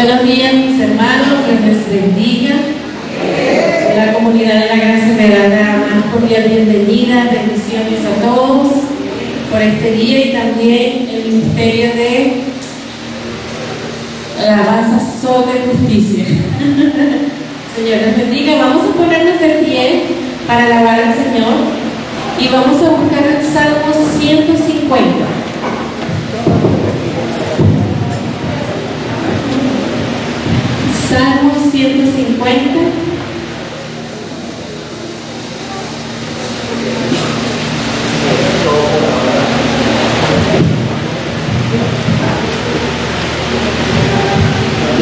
Buenos días, mis hermanos, que les bendiga. La comunidad de la Gracia me da la más cordial bienvenida, bendiciones a todos por este día y también el Ministerio de Alabanza sobre Justicia. Señor les bendiga. Vamos a ponernos de pie para alabar al Señor y vamos a buscar el Salmo 150. Salmo 150.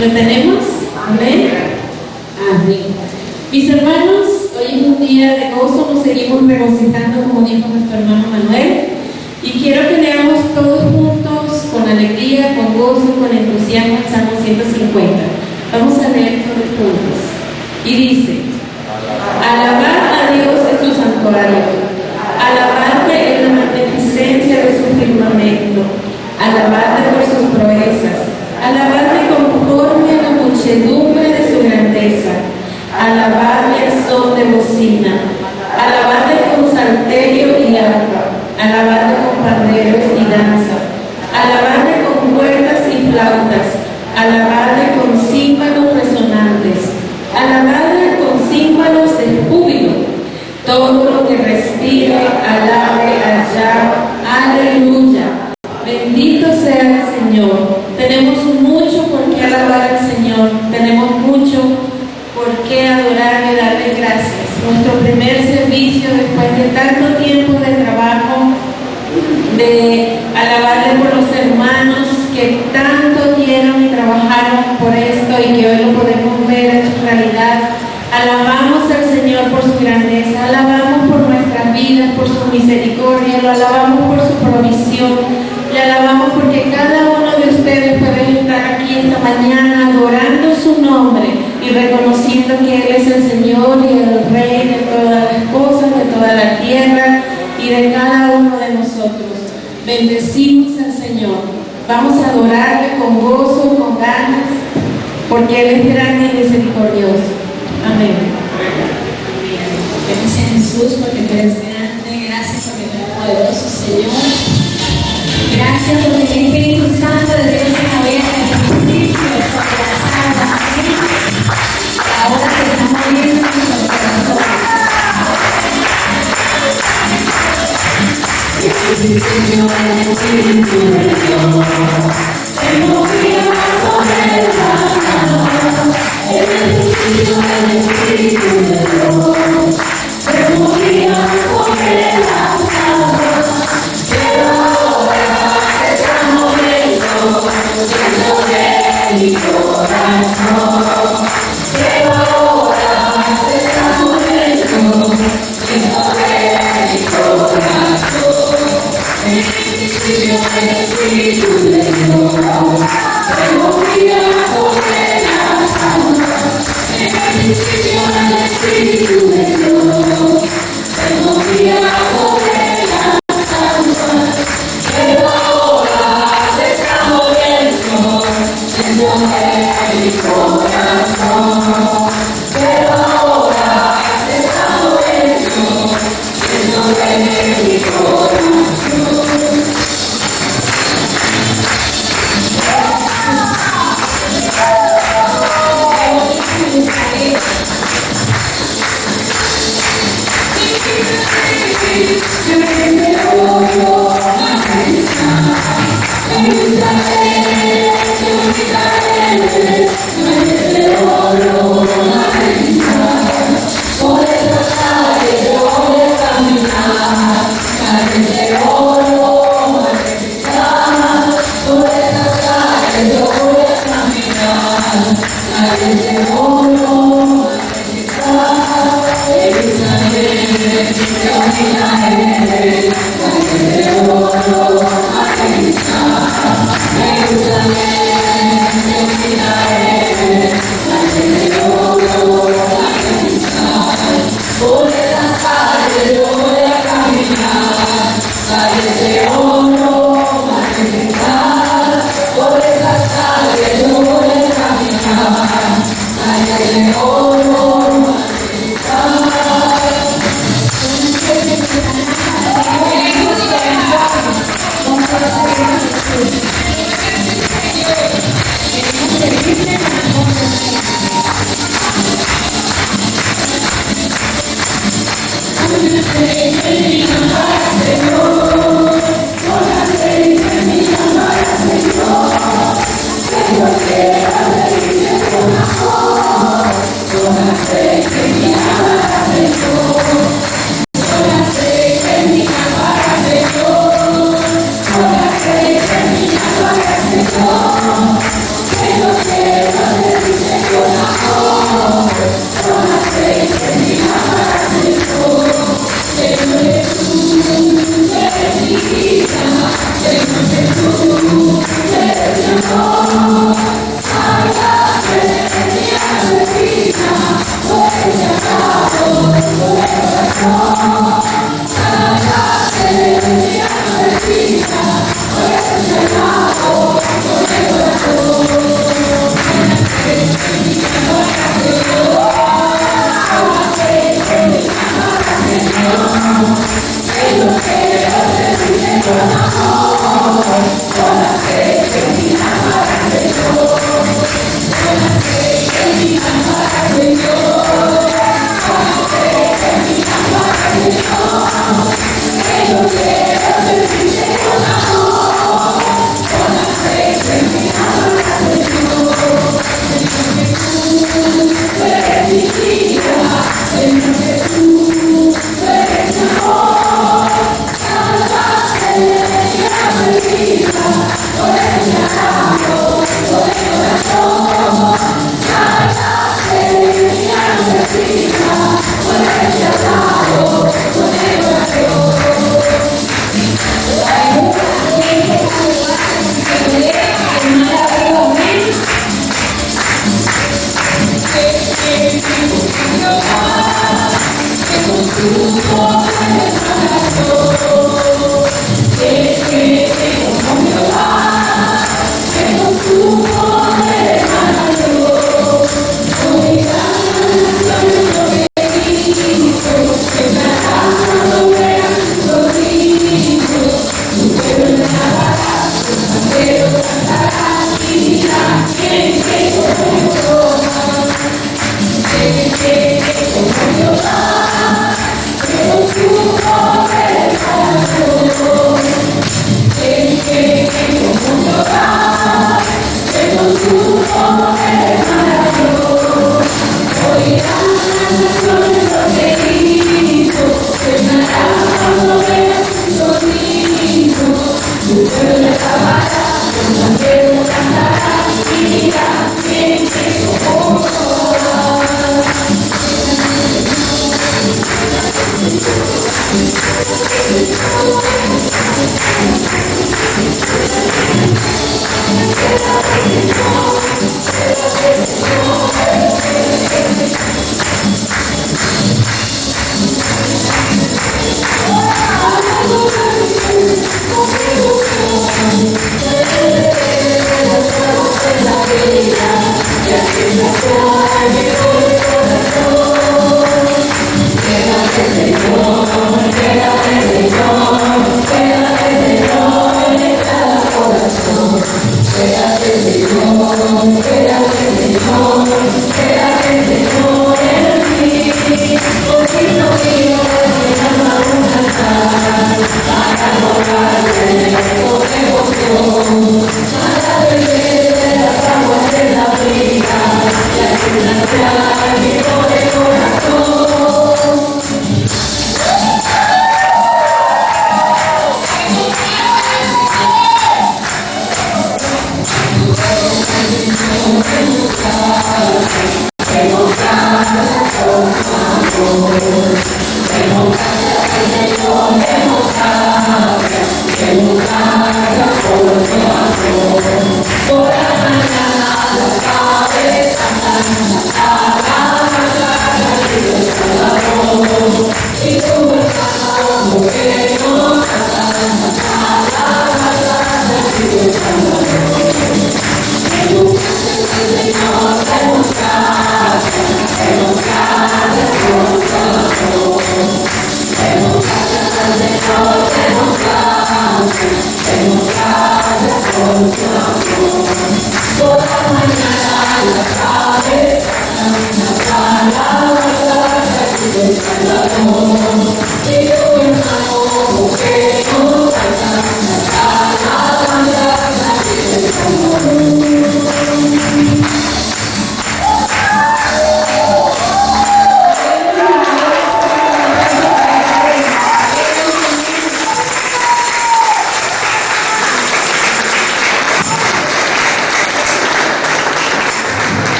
¿Lo tenemos? Amén. Amén. Mis hermanos, hoy es un día de gozo, nos seguimos regocijando, como dijo nuestro hermano Manuel, y quiero que leamos todos juntos, con alegría, con gozo, con entusiasmo, el Salmo 150. Vamos a leer todos juntos. Y dice: alabad a Dios en su santuario, alabadle en la magnificencia de su firmamento, alabadle por sus proezas, alabadle conforme a la muchedumbre de su grandeza, alabadle al son de bocina, alabadle con salterio y arpa, alabadle con panderos y danza, alabadle con cuerdas y flautas, alabadle con címbalos resonantes, alabadle con címbalos de júbilo. Todo lo que respire, alabe allá. Aleluya. Bendito sea el Señor. Tenemos mucho por qué alabar al Señor. Tenemos mucho por qué adorar y darle gracias. Nuestro primer servicio después de tanto tiempo de trabajo, de alabarle por los hermanos que tanto dieron y trabajaron por esto y que hoy lo podemos ver en su realidad. Alabamos al Señor por su grandeza, alabamos por nuestras vidas, por su misericordia, lo alabamos por su provisión, le alabamos porque cada uno de ustedes puede estar aquí esta mañana adorando su nombre y reconociendo que Él es el Señor y el Rey de todas las cosas, de toda la tierra y de cada uno de nosotros. Bendecimos al Señor. Vamos a adorarle con gozo, con ganas, porque Él es grande y misericordioso. Amén. Gracias a Jesús porque tú eres grande, gracias porque tú eres poderoso, Señor. Gracias porque el Espíritu Santo de Dios se movía en el principio sobre las aguas. Ahora se está moviendo en nuestros corazones. El Señor, el Espíritu de Dios se movía sobre las aguas. El Espíritu de Dios se movía sobre las aguas. Pero ahora se está moviendo dentro de mi corazón. Pero ahora se está moviendo dentro de mi corazón. El Espíritu de Dios se movía sobre las aguas. En el principio el Espíritu de Dios se movía sobre las aguas. Pero ahora se está moviendo dentro de mi corazón. Pero ahora se está moviendo dentro de mi corazón. Por esas calles yo voy a caminar.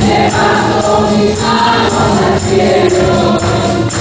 Levanto mis manos al cielo.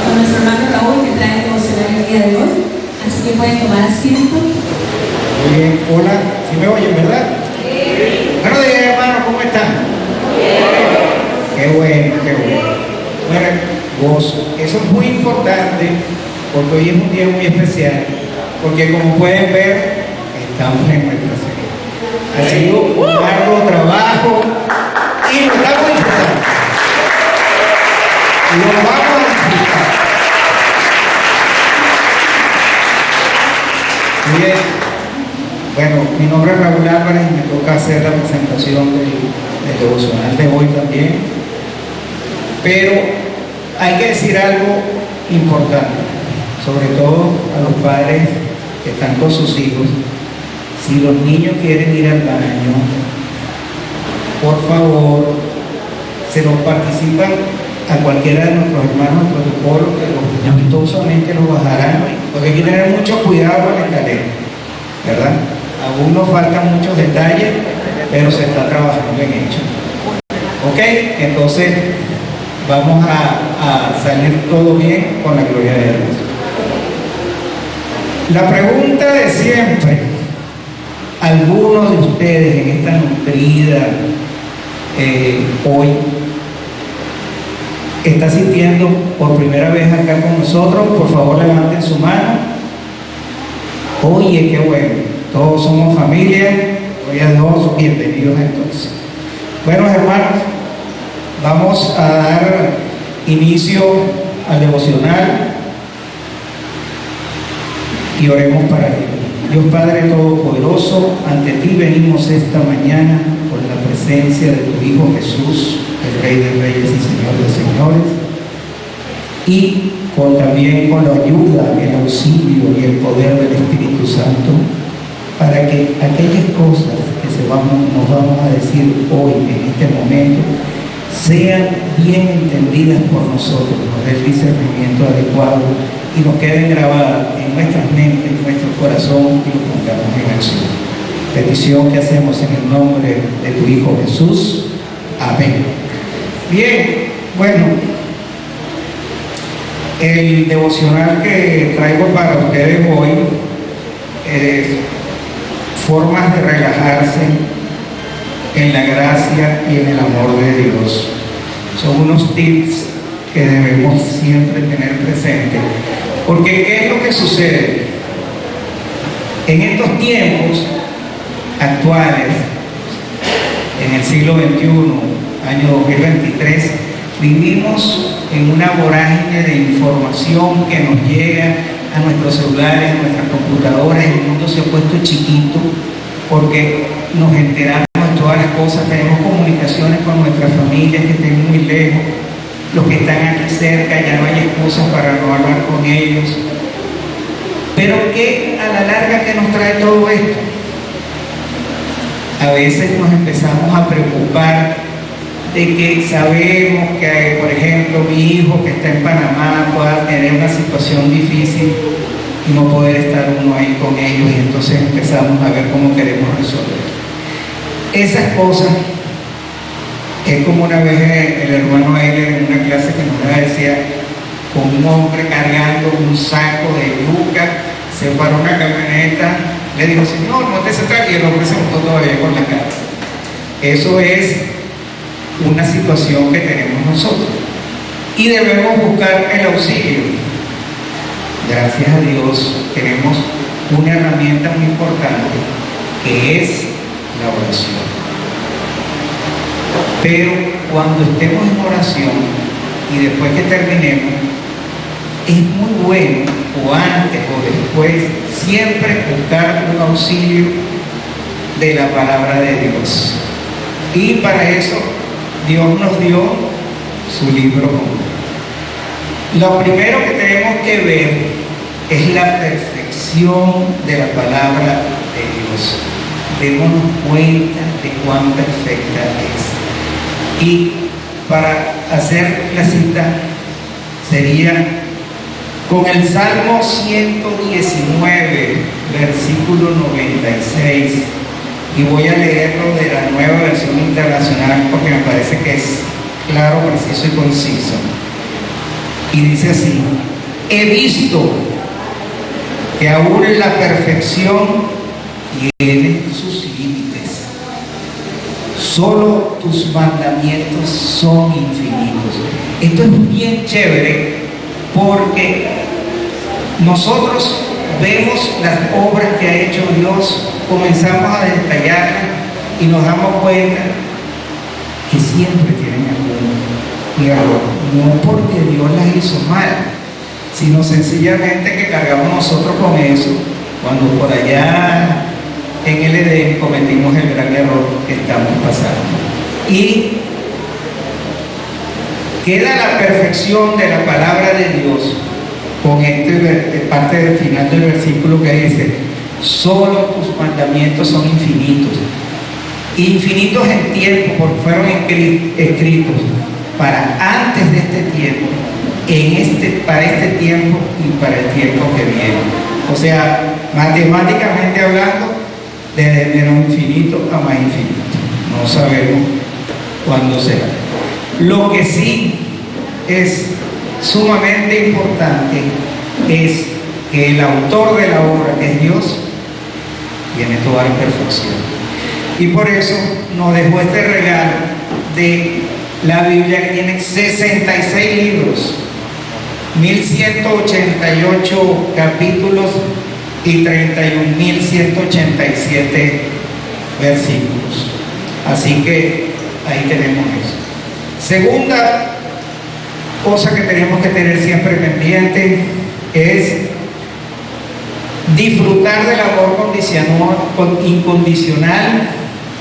Con nuestro hermano Raúl, que trae el devocional el día de hoy. Así que pueden tomar asiento. Muy bien, hola, ¿sí me oyen, verdad? Sí. Buenos días, hermanos, ¿cómo están? Bien. Qué bueno, qué bueno. Bueno, gozo. Eso es muy importante porque hoy es un día muy especial, porque como pueden ver, estamos en nuestra serie. Ha sido un largo trabajo y lo estamos disfrutando. Lo vamos a disfrutar. Muy bien. Bueno, mi nombre es Raúl Álvarez y me toca hacer la presentación del devocional de hoy también. Pero hay que decir algo importante, sobre todo a los padres que están con sus hijos. Si los niños quieren ir al baño, por favor, se los participan a cualquiera de nuestros hermanos de protocolo que amistosamente los bajarán, porque hay que tener mucho cuidado con la escalera, ¿verdad? Aún nos faltan muchos detalles, pero se está trabajando en ello. ¿Ok? Entonces vamos a salir todo bien con la gloria de Dios. La pregunta de siempre: ¿algunos de ustedes en esta nutrida hoy está sintiendo por primera vez acá con nosotros? Por favor, levanten su mano. Oye, qué bueno, todos somos familia, gloria a Dios, bienvenidos entonces. Bueno, hermanos, vamos a dar inicio al devocional y oremos para ello. Dios Padre Todopoderoso, ante ti venimos esta mañana con la presencia de tu Hijo Jesús, el Rey de Reyes y Señor de Señores, y también con la ayuda, el auxilio y el poder del Espíritu Santo, para que aquellas cosas que nos vamos a decir hoy, en este momento, sean bien entendidas por nosotros, nos dé el discernimiento adecuado y nos queden grabadas en nuestras mentes, en nuestro corazón y lo pongamos en acción. Petición que hacemos en el nombre de tu Hijo Jesús. Amén. Bien, bueno, el devocional que traigo para ustedes hoy es formas de relajarse en la gracia y en el amor de Dios. Son unos tips que debemos siempre tener presente, porque ¿qué es lo que sucede? En estos tiempos actuales, en el siglo XXI, año 2023, vivimos en una vorágine de información que nos llega a nuestros celulares, a nuestras computadoras. El mundo se ha puesto chiquito porque nos enteramos de todas las cosas, tenemos comunicaciones con nuestras familias que estén muy lejos, los que están aquí cerca, ya no hay excusas para no hablar con ellos. Pero ¿qué a la larga que nos trae todo esto? A veces nos empezamos a preocupar de que sabemos que, por ejemplo, mi hijo que está en Panamá pueda tener una situación difícil y no poder estar uno ahí con ellos, y entonces empezamos a ver cómo queremos resolver esas cosas. Es como una vez el hermano Eiler en una clase que nos decía, con un hombre cargando un saco de yuca, se paró una camioneta, le dijo, señor, móntese atrás, y el hombre se montó todavía con la cara. Eso es una situación que tenemos nosotros y debemos buscar el auxilio. Gracias a Dios tenemos una herramienta muy importante que es la oración. Pero cuando estemos en oración y después que terminemos, es muy bueno, o antes o después, siempre buscar un auxilio de la palabra de Dios. Y para eso Dios nos dio su libro. Lo primero que tenemos que ver es la perfección de la palabra de Dios. Démonos cuenta de cuán perfecta es. Y para hacer la cita sería con el Salmo 119, versículo 96. Y voy a leerlo de la Nueva Versión Internacional porque me parece que es claro, preciso y conciso. Y dice así: he visto que aún la perfección tiene sus límites. Solo tus mandamientos son infinitos. Esto es bien chévere porque nosotros vemos las obras que ha hecho Dios, comenzamos a detallarlas y nos damos cuenta que siempre tienen algún error. No porque Dios las hizo mal, sino sencillamente que cargamos nosotros con eso cuando por allá en el Edén cometimos el gran error que estamos pasando. Y queda la perfección de la palabra de Dios con parte del final del versículo que dice: solo tus mandamientos son infinitos. Infinitos en tiempo, porque fueron escritos para antes de este tiempo, para este tiempo y para el tiempo que viene. O sea, matemáticamente hablando, desde menos infinito a más infinito. No sabemos cuándo será. Lo que sí es sumamente importante es que el autor de la obra, que es Dios, tiene toda la perfección. Y por eso nos dejó este regalo de la Biblia, que tiene 66 libros, 1188 capítulos y 31.187 versículos. Así que ahí tenemos eso. Segunda cosa que tenemos que tener siempre pendiente es disfrutar del amor incondicional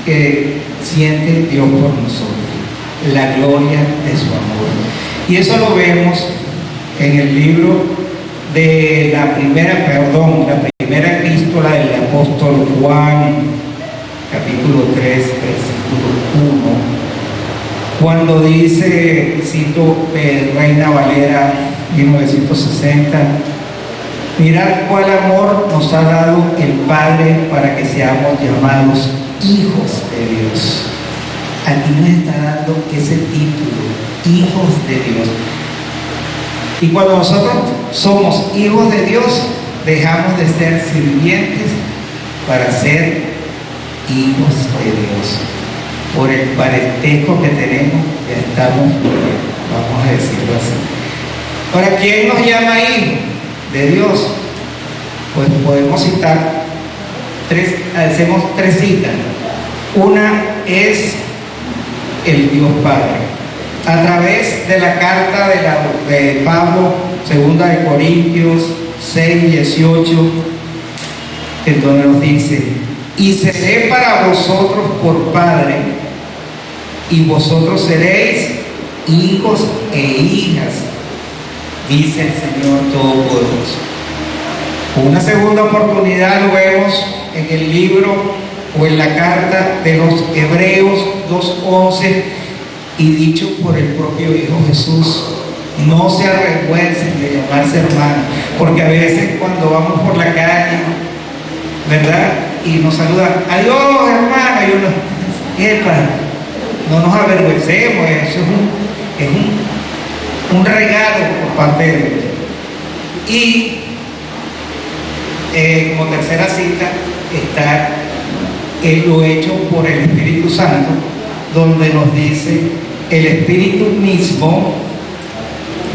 que siente Dios por nosotros, la gloria de su amor. Y eso lo vemos en el libro de la primera epístola del apóstol Juan, capítulo 3, versículo 1, cuando dice, cito Reina Valera 1960, mirad cuál amor nos ha dado el Padre para que seamos llamados hijos de Dios. Aquí nos está dando ese título, hijos de Dios. Y cuando nosotros somos hijos de Dios, dejamos de ser sirvientes para ser hijos de Dios. Por el parentesco que tenemos, ya estamos bien, vamos a decirlo así. Ahora, ¿quién nos llama hijos de Dios? Pues podemos citar hacemos tres citas. Una es el Dios Padre. A través de la carta de Pablo, 2 de Corintios 6, 18, en donde nos dice: y seré para vosotros por Padre, y vosotros seréis hijos e hijas, dice el Señor Todopoderoso. Una segunda oportunidad lo vemos en el libro o en la carta de los Hebreos 2:11, y dicho por el propio Hijo Jesús: no se avergüencen de llamarse hermanos, porque a veces cuando vamos por la calle, ¿verdad?, y nos saludan, adiós hermano, y uno, epa, no nos avergüencemos, eso es un regalo por parte de Dios. Y como tercera cita está lo hecho por el Espíritu Santo, donde nos dice: el Espíritu mismo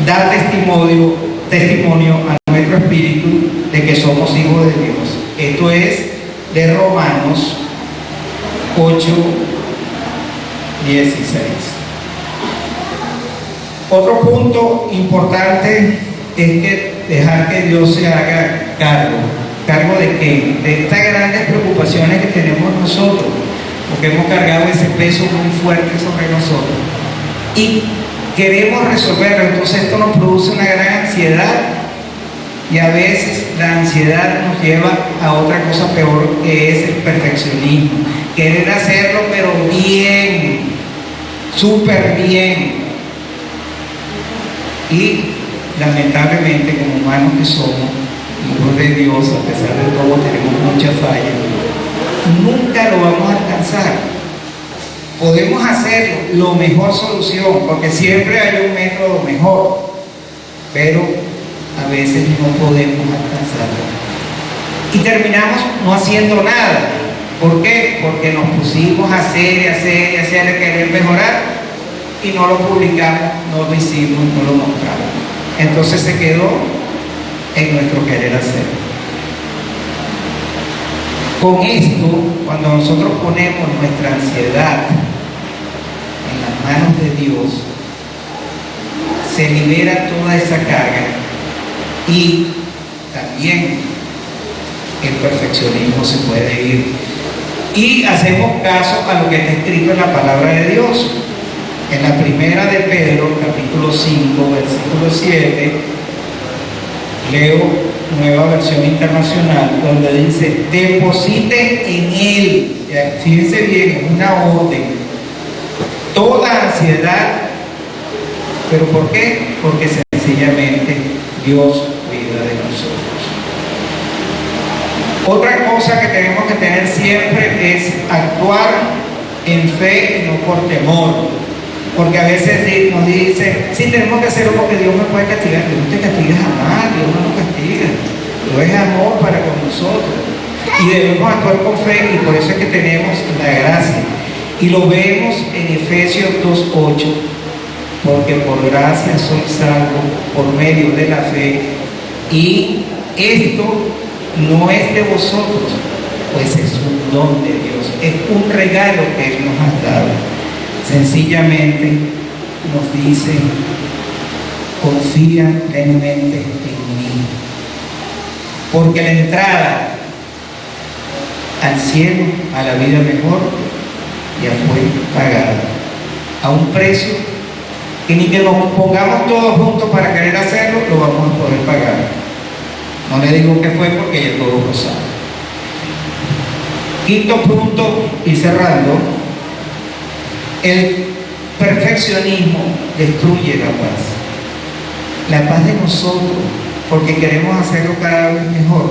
da testimonio a nuestro espíritu de que somos hijos de Dios. Esto es de Romanos 8:16. Otro punto importante es que dejar que Dios se haga cargo. ¿Cargo de qué? De estas grandes preocupaciones que tenemos nosotros, porque hemos cargado ese peso muy fuerte sobre nosotros y queremos resolverlo. Entonces esto nos produce una gran ansiedad, y a veces la ansiedad nos lleva a otra cosa peor, que es el perfeccionismo. Querer hacerlo pero bien, súper bien. Y lamentablemente, como humanos que somos, hijos de Dios, a pesar de todo tenemos muchas fallas, nunca lo vamos a alcanzar. Podemos hacerlo, la mejor solución, porque siempre hay un método mejor, pero a veces no podemos alcanzarlo y terminamos no haciendo nada. ¿Por qué? Porque nos pusimos a hacer, a querer mejorar, y no lo publicamos, no lo hicimos, no lo mostramos. Entonces se quedó en nuestro querer hacer. Con esto, cuando nosotros ponemos nuestra ansiedad en las manos de Dios, se libera toda esa carga, y también el perfeccionismo se puede ir, y hacemos caso a lo que está escrito en la palabra de Dios. En la primera de Pedro, capítulo 5, versículo 7, leo Nueva Versión Internacional, donde dice: depositen en Él, fíjense bien, es una orden, toda ansiedad. ¿Pero por qué? Porque sencillamente Dios cuida de nosotros. Otra cosa que tenemos que tener siempre es actuar en fe y no por temor. Porque a veces nos dicen: sí, tenemos que hacerlo porque Dios me puede castigar. Dios no te castiga jamás, Dios no nos castiga. Dios es amor para con nosotros. Y debemos actuar con fe, y por eso es que tenemos la gracia. Y lo vemos en Efesios 2:8. Porque por gracia soy salvo por medio de la fe. Y esto no es de vosotros, pues es un don de Dios, es un regalo que Él nos ha dado. Sencillamente nos dice: confía plenamente en mí, porque la entrada al cielo, a la vida mejor, ya fue pagada a un precio que ni que nos pongamos todos juntos para querer hacerlo, lo vamos a poder pagar. No le digo qué fue porque ya todos lo saben. Quinto punto, y cerrando: el perfeccionismo destruye la paz. La paz de nosotros, porque queremos hacerlo cada vez mejor.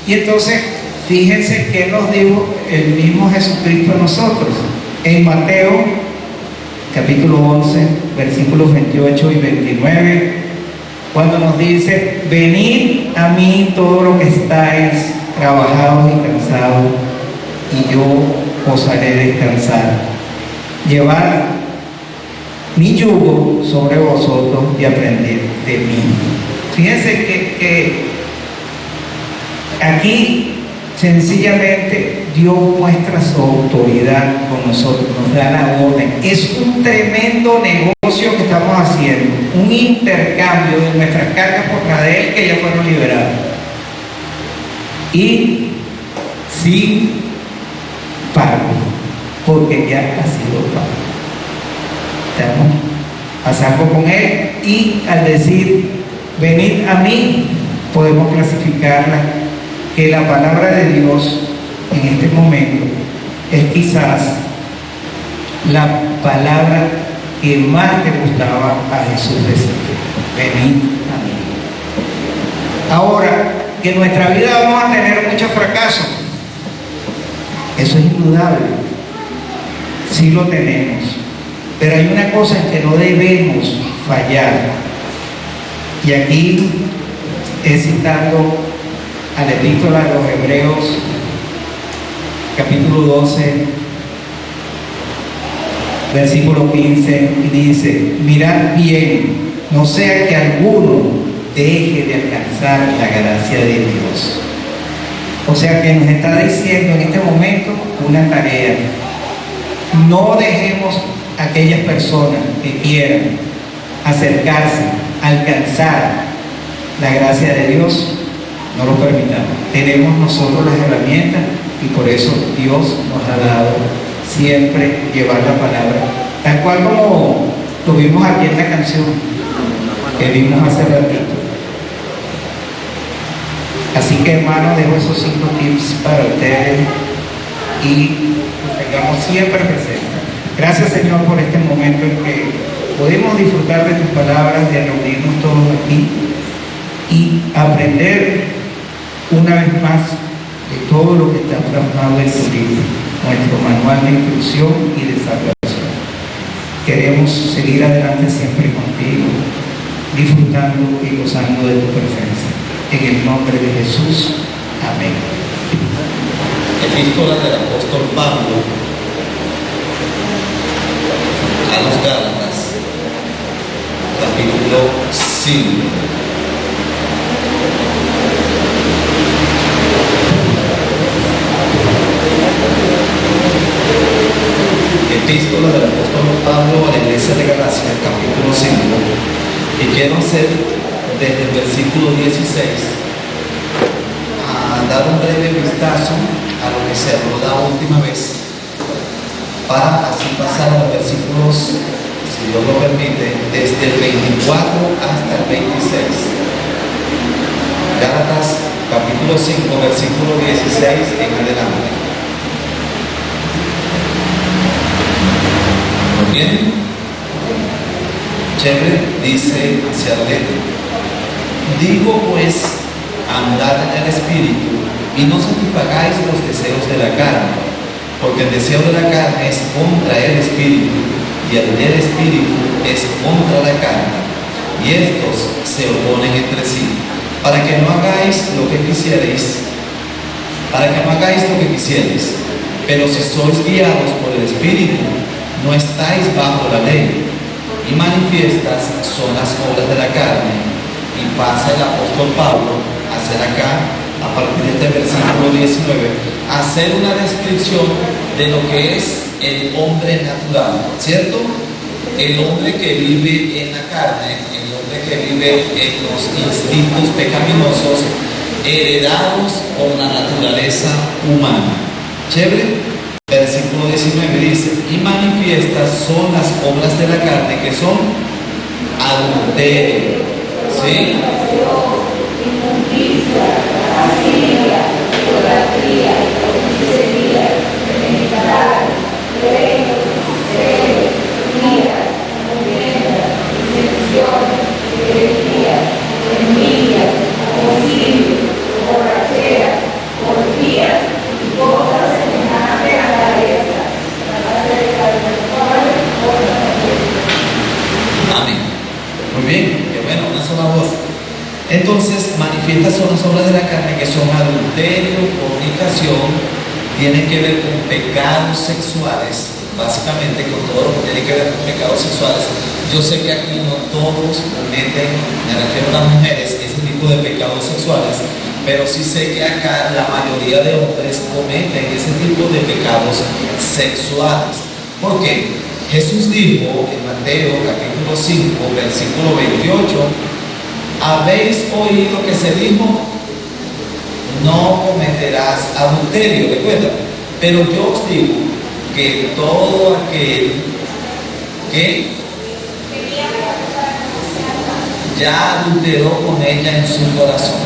Y entonces, fíjense qué nos dijo el mismo Jesucristo a nosotros en Mateo capítulo 11, versículos 28 y 29, cuando nos dice: venid a mí todos los que estáis trabajados y cansados, y yo os haré descansar. Llevad mi yugo sobre vosotros y aprended de mí. Fíjense que aquí sencillamente Dios muestra su autoridad con nosotros, nos da la orden. Es un tremendo negocio que estamos haciendo, un intercambio de nuestras cargas por la de Él, que ya fueron liberadas, y sin pago, porque ya ha sido pago. Estamos a salvo con Él, y al decir venid a mí, podemos clasificarla que la palabra de Dios en este momento es quizás la palabra que más le gustaba a Jesús decir: venid a mí. Ahora, que en nuestra vida vamos a tener muchos fracasos, eso es indudable, sí lo tenemos, pero hay una cosa en que no debemos fallar, y aquí es citando a la epístola de los Hebreos capítulo 12 versículo 15, y dice: mirad bien, no sea que alguno deje de alcanzar la gracia de Dios. O sea que nos está diciendo en este momento una tarea: no dejemos a aquellas personas que quieran acercarse, alcanzar la gracia de Dios, no lo permitamos. Tenemos nosotros las herramientas, y por eso Dios nos ha dado siempre llevar la palabra, tal cual como tuvimos aquí en la canción que vimos hace ratito. Así que, hermanos, dejo esos 5 tips para ustedes y los tengamos siempre presentes. Gracias, Señor, por este momento en que podemos disfrutar de tus palabras, de reunirnos todos aquí y aprender una vez más de todo lo que está plasmado en tu libro, nuestro manual de instrucción y de salvación. Queremos seguir adelante siempre contigo, disfrutando y gozando de tu presencia. En el nombre de Jesús. Amén. Epístola del apóstol Pablo a los Gálatas, capítulo 5. Epístola del apóstol Pablo a la iglesia de Galacia, capítulo 5. Y quiero hacer desde el versículo 16 a dar un breve vistazo a lo que se habló la última vez, para así pasar a los versículos, si Dios lo permite, desde el 24 hasta el 26. Gálatas capítulo 5, versículo 16 en adelante. ¿Muy bien? Chévere, dice hacia adentro: digo pues, andad en el Espíritu, y no satisfagáis los deseos de la carne, porque el deseo de la carne es contra el Espíritu, y el del Espíritu es contra la carne, y estos se oponen entre sí, para que no hagáis lo que quisierais, pero si sois guiados por el Espíritu, no estáis bajo la ley. Y manifiestas son las obras de la carne. Y pasa el apóstol Pablo a hacer acá, a partir de este versículo 19, hacer una descripción de lo que es el hombre natural, ¿cierto? El hombre que vive en la carne, el hombre que vive en los instintos pecaminosos heredados por la naturaleza humana. ¿Chévere? Versículo 19 dice, y manifiestas son las obras de la carne, que son adulterio, ¿sí? Amén. Muy bien, qué bueno, una sola voz. Entonces, manifiestas son las obras de la carne, que son adulterio, fornicación, tienen que ver con pecados sexuales, básicamente con todo lo que tiene que ver con pecados sexuales. Yo sé que aquí no todos cometen, me refiero a las mujeres, ese tipo de pecados sexuales, pero sí sé que acá la mayoría de hombres cometen ese tipo de pecados sexuales. ¿Por qué? Jesús dijo en Mateo capítulo 5, versículo 28, habéis oído que se dijo, no cometerás adulterio, recuerda, pero yo os digo que todo aquel que ya adulteró con ella en su corazón.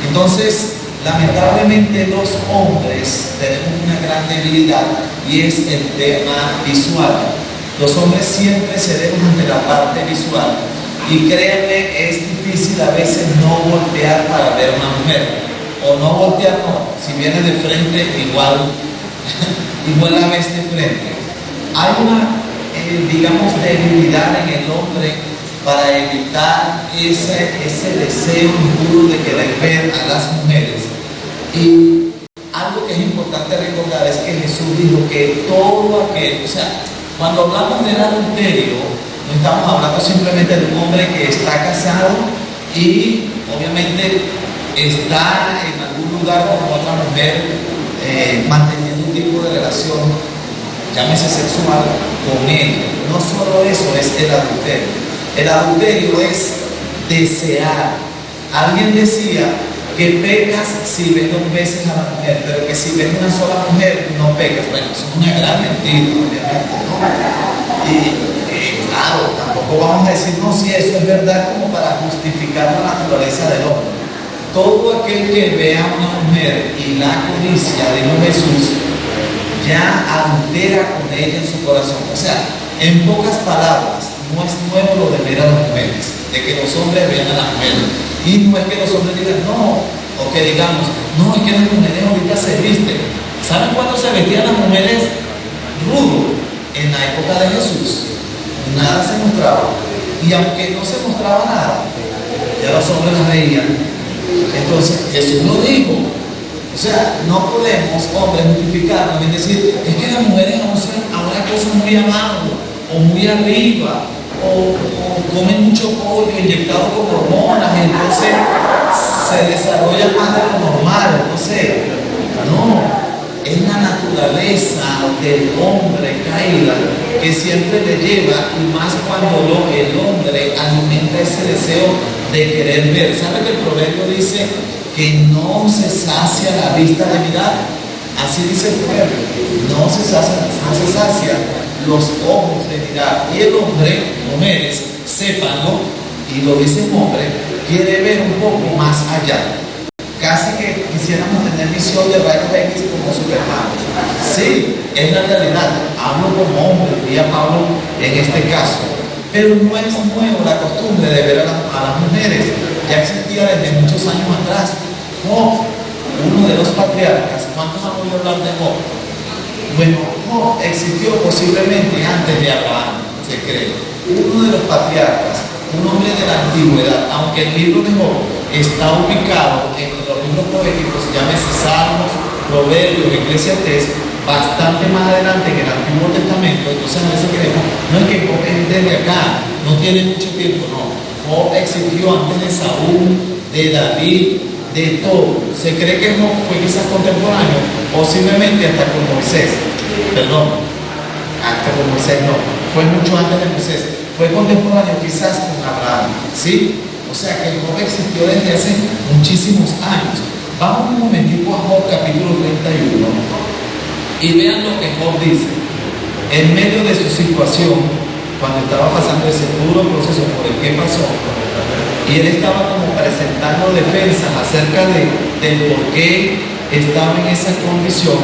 Entonces, lamentablemente los hombres tenemos una gran debilidad y es el tema visual. Los hombres siempre cedemos ante la parte visual y créanme, es difícil a veces no voltear para ver a una mujer, o no voltear, no, si viene de frente igual la ves de frente. Hay una, digamos, debilidad en el hombre para evitar ese deseo impuro de querer ver a las mujeres. Y algo que es importante recordar es que Jesús dijo que todo aquel, o sea, cuando hablamos del adulterio, no estamos hablando simplemente de un hombre que está casado y obviamente está en algún lugar con otra mujer manteniendo un tipo de relación, llámese sexual, con él. No solo eso es el adulterio. El adulterio es desear. Alguien decía que pecas si ves 2 veces a la mujer, pero que si ves una sola mujer no pecas. Bueno, eso es una gran mentira, obviamente, ¿no? Y claro, tampoco vamos a decir, no, si eso es verdad, como para justificar la naturaleza del hombre. Todo aquel que vea a una mujer y la codicia, dijo Jesús, ya adultera con ella en su corazón. O sea, en pocas palabras, no es nuevo lo de ver a las mujeres, de que los hombres vean a las mujeres. Y no es que los hombres digan, no, o que digamos, no, es que las mujeres ahorita se visten. ¿Saben cuándo se vestían las mujeres? Rudo, en la época de Jesús. Nada se mostraba. Y aunque no se mostraba nada, ya los hombres las veían. Entonces Jesús lo dijo. O sea, no podemos, hombres, justificarnos y decir, es que las mujeres ahora cosas muy abajo, o muy arriba, o comen mucho pollo inyectado con hormonas, y entonces se desarrolla más de lo normal. Entonces, no. Es la naturaleza del hombre caída que siempre le lleva, y más cuando el hombre alimenta ese deseo de querer ver. ¿Sabe que el proverbio dice que no se sacia la vista de mirar? Así dice el proverbio, no se sacia los ojos de mirar. Y el hombre, mujeres, sépanlo, y lo dice un hombre, quiere ver un poco más allá. Casi que quisiéramos tener visión de rayos X como Superman. Sí, es la realidad. Hablo como hombre, diría Pablo en este caso. Pero no es nuevo la costumbre de ver a las mujeres. Ya existía desde muchos años atrás. Job, uno de los patriarcas. ¿Cuántos han oído hablar de Job? Bueno, Job existió posiblemente antes de Abraham, se cree. Uno de los patriarcas, un hombre de la antigüedad, aunque el libro de Job está ubicado en los libros poéticos, llámese Salmos, Proverbios, Eclesiastés, bastante más adelante en el Antiguo Testamento. Entonces a veces creemos, no es que Job es desde acá, no tiene mucho tiempo, no. Job existió antes de Saúl, de David, de todo. Se cree que no fue quizás contemporáneo, posiblemente hasta con Moisés. Perdón, hasta con Moisés no, fue mucho antes de Moisés. Fue contemporáneo quizás con Abraham, ¿sí? O sea que Job existió desde hace muchísimos años. Vamos un momentico a Job capítulo 31 y vean lo que Job dice. En medio de su situación, cuando estaba pasando ese duro proceso por el que pasó, y él estaba como presentando defensas acerca del por qué estaba en esa condición,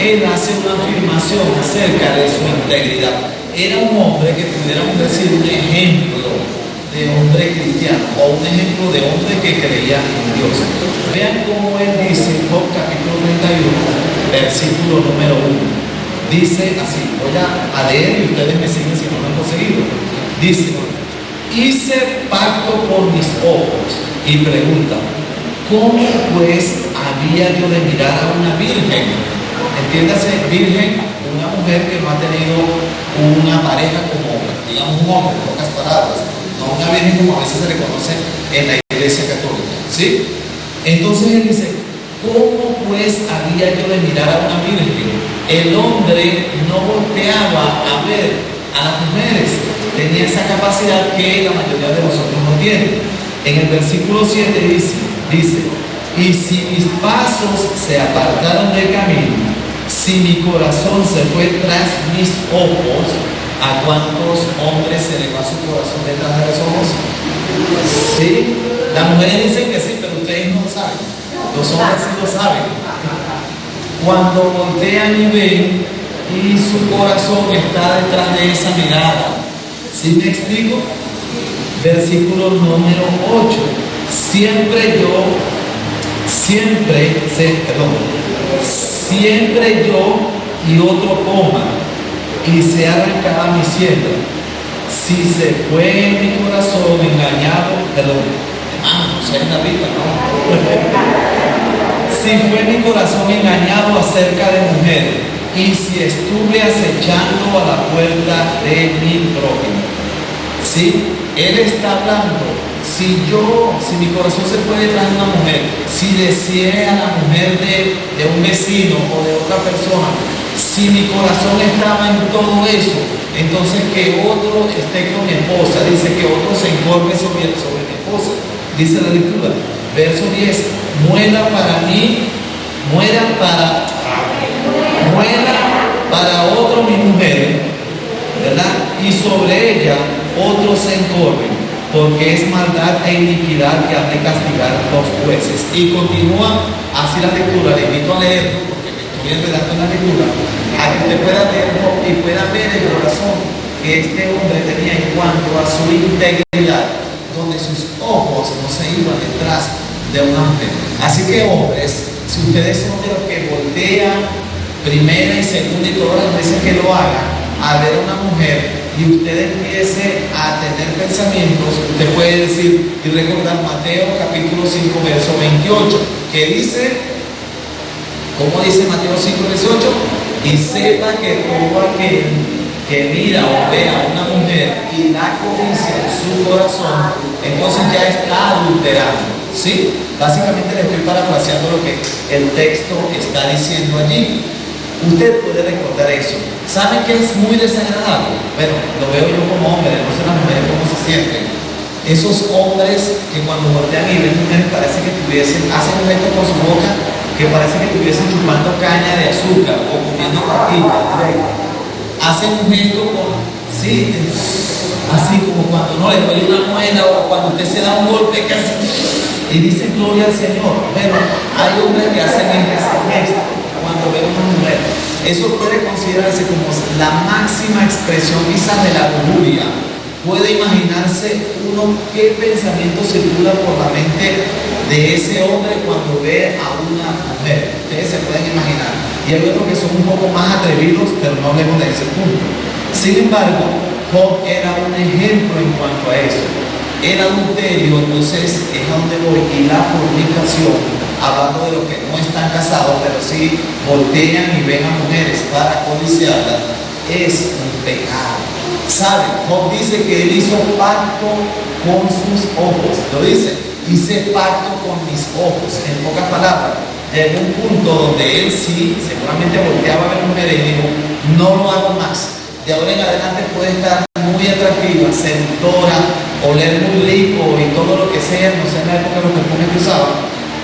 él hace una afirmación acerca de su integridad. Era un hombre que pudiéramos decir un ejemplo de hombre cristiano o un ejemplo de hombre que creía en Dios. Vean cómo él dice en Job capítulo 31, versículo número 1. Dice así, voy a leer y ustedes me siguen si no lo han conseguido. Dice: hice pacto por mis ojos, y pregunta, ¿cómo pues había yo de mirar a una virgen? Entiéndase, virgen, una mujer que no ha tenido una pareja como, digamos, un hombre, en pocas palabras, no una virgen como a veces se le conoce en la iglesia católica, ¿sí? Entonces él dice, ¿cómo pues había yo de mirar a una virgen? El hombre no volteaba a ver a las mujeres, tenía esa capacidad que la mayoría de nosotros no tiene. En el versículo 7 dice, y si mis pasos se apartaron del camino, si mi corazón se fue tras mis ojos, ¿a cuántos hombres se le va su corazón detrás de los ojos? Sí, las mujeres dicen que sí, pero ustedes no lo saben. Los hombres sí lo saben. Cuando voltean y ven y su corazón está detrás de esa mirada. ¿Sí me explico? Versículo número 8. Siempre yo y otro coma, y se arrancaba mi siembra. Si se fue en mi corazón engañado, si fue mi corazón engañado acerca de mujer, y si estuve acechando a la puerta de mi prójimo. ¿Sí? Él está hablando, si mi corazón se fue detrás de una mujer, si deseé a la mujer de un vecino o de otra persona, si mi corazón estaba en todo eso, entonces que otro esté con mi esposa, dice que otro se encorve sobre mi esposa, dice la lectura, verso 10, muera para otro mi mujer, ¿verdad? Y sobre ella otros se encorven, porque es maldad e iniquidad que han de castigar los jueces. Y continúa así la lectura, le invito a leerlo, porque me estoy enredando en la lectura, a que usted pueda leerlo y pueda ver el corazón que este hombre tenía en cuanto a su integridad, donde sus ojos no se iban detrás de una mujer. Así que hombres, si ustedes son de los que voltean primera y segunda y todas las veces que lo hagan a ver a una mujer y usted empiece a tener pensamientos, usted puede decir y recordar Mateo capítulo 5 verso 28, que dice, ¿cómo dice Mateo 5 18? Y sepa que todo aquel que mira o ve a una mujer y la codicia en su corazón, entonces ya está adulterando, ¿sí? Básicamente le estoy parafraseando lo que el texto está diciendo allí. Usted puede recordar eso. ¿Saben que es muy desagradable? Bueno, lo veo yo como hombre, no sé las mujeres cómo se sienten. Esos hombres que cuando voltean y ven mujeres parece que hacen un gesto con su boca que parece que estuviesen chupando caña de azúcar o comiendo pastillas. Hacen un gesto sí, así como cuando no le duele una muela o cuando usted se da un golpe casi y dice gloria al Señor. Pero hay hombres que hacen ese gesto cuando ven una mujer. Eso puede considerarse como la máxima expresión quizás de la lujuria. Puede imaginarse uno qué pensamiento circula por la mente de ese hombre cuando ve a una mujer. Ustedes se pueden imaginar. Y hay otros que son un poco más atrevidos, pero no hablemos de ese punto. Sin embargo, Job era un ejemplo en cuanto a eso. El adulterio, entonces, es a donde voy, y la fornicación, hablando de los que no están casados, pero sí voltean y ven a mujeres para codiciarlas, es un pecado. ¿Saben? Job dice que él hizo pacto con sus ojos. Lo dice. hice pacto con mis ojos. En pocas palabras, llegó un punto donde él sí, seguramente volteaba a ver mujeres y dijo, no lo hago más. De ahora en adelante puede estar muy atractiva, seductora, oler muy rico y todo lo que sea, no sé en la época los perfumes que usaba,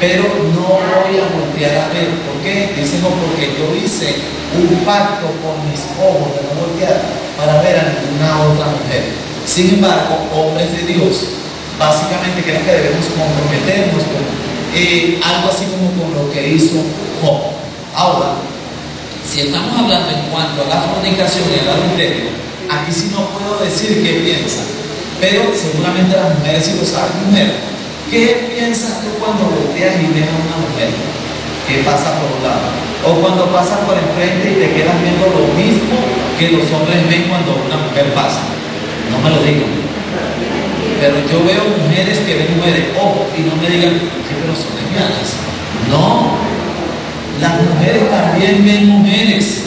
pero no voy a voltear a ver. ¿Por qué? Dicen, no, porque yo hice un pacto con mis ojos de no voltear para ver a ninguna otra mujer. Sin embargo, hombres de Dios, básicamente creo que debemos comprometernos con algo así como con lo que hizo Job. Ahora, si estamos hablando en cuanto a la fornicación y al adulterio, aquí sí no puedo decir qué piensan, pero seguramente las mujeres sí lo saben. Mujer, ¿qué piensas tú cuando volteas y ves a una mujer que pasa por un lado? O cuando pasa por enfrente y te quedas viendo lo mismo que los hombres ven cuando una mujer pasa. No me lo digan. Pero yo veo mujeres que ven mujeres, ojo, y no me digan, sí, pero son lesbianas. No. Las mujeres también ven mujeres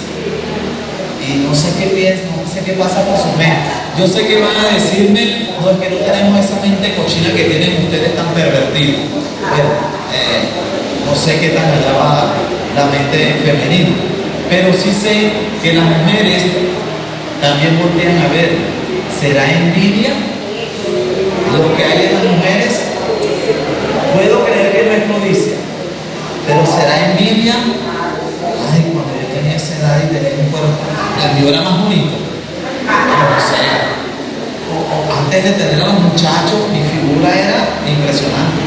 y no sé qué piensan, no sé qué pasa por su mente. Yo sé que van a decirme, no, es que no tenemos esa mente cochina que tienen ustedes tan pervertida. Bueno, no sé qué tan allá va la mente femenina, pero sí sé que las mujeres también voltean a ver. ¿Será envidia lo que hay en las mujeres? Puedo creer que no es codicia, pero será envidia. Ay, cuando yo tenía esa edad y tenía un cuerpo, el mío era más bonito. No sé. O antes de tener a los muchachos, mi figura era impresionante.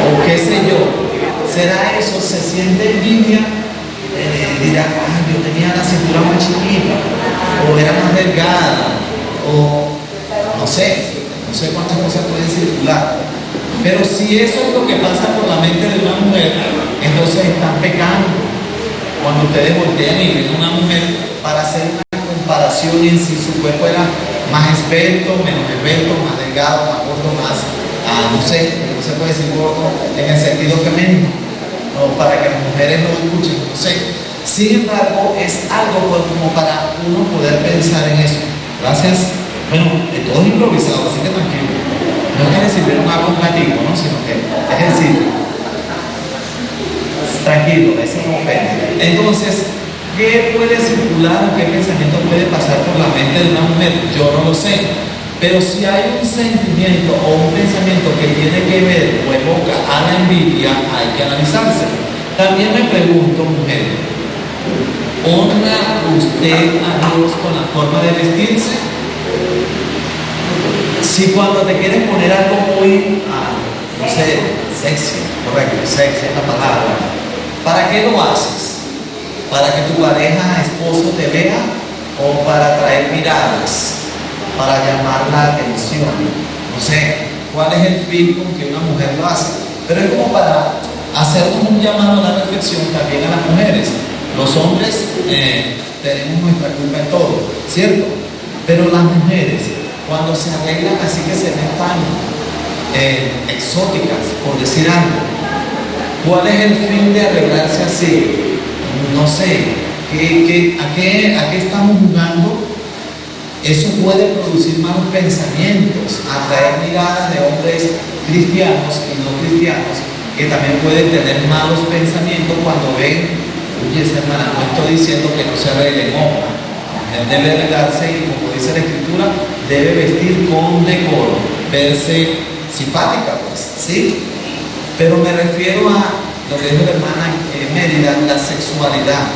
O qué sé yo. ¿Será eso? ¿Se siente envidia? Dirá, ay, yo tenía la cintura más chiquita, o era más delgada, o no sé cuántas cosas pueden circular. Pero si eso es lo que pasa por la mente de una mujer, entonces están pecando. Cuando ustedes voltean y ven a una mujer para hacer una comparación en si su cuerpo era más esbelto, menos esbelto, más delgado, más gordo, más, no se puede decir gordo en el sentido femenino, o para que las mujeres lo escuchen, no sé. Sin embargo, es algo como para uno poder pensar en eso. Gracias. Bueno, todo es improvisado, así que tranquilo. No es que recibieron algo platico, ¿no? Sino que es decir, tranquilo, eso no ofende. Entonces, ¿qué puede circular o qué pensamiento puede pasar por la mente de una mujer? Yo no lo sé. Pero si hay un sentimiento o un pensamiento que tiene que ver o evoca a la envidia, hay que analizarse. También me pregunto, mujer, ¿honra usted a Dios con la forma de vestirse? Si cuando te quieres poner algo muy, no sé, sexy, correcto, sexy es la palabra, ¿para qué lo haces? ¿Para que tu pareja, esposo te vea o para atraer miradas? Para llamar la atención. No sé cuál es el fin con que una mujer lo hace, pero es como para hacernos un llamado a la reflexión también a las mujeres. Los hombres tenemos nuestra culpa en todo, ¿cierto? Pero las mujeres, cuando se arreglan así que se ven tan exóticas, por decir algo, ¿cuál es el fin de arreglarse así? No sé, ¿a qué estamos jugando? Eso puede producir malos pensamientos, atraer miradas de hombres cristianos y no cristianos, que también pueden tener malos pensamientos cuando ven, oye, esa hermana, no estoy diciendo que no se arregle, no, debe arreglarse y, como dice la Escritura, debe vestir con decoro, verse simpática, pues, ¿sí? Pero me refiero a lo que dijo la hermana Mérida, la sexualidad.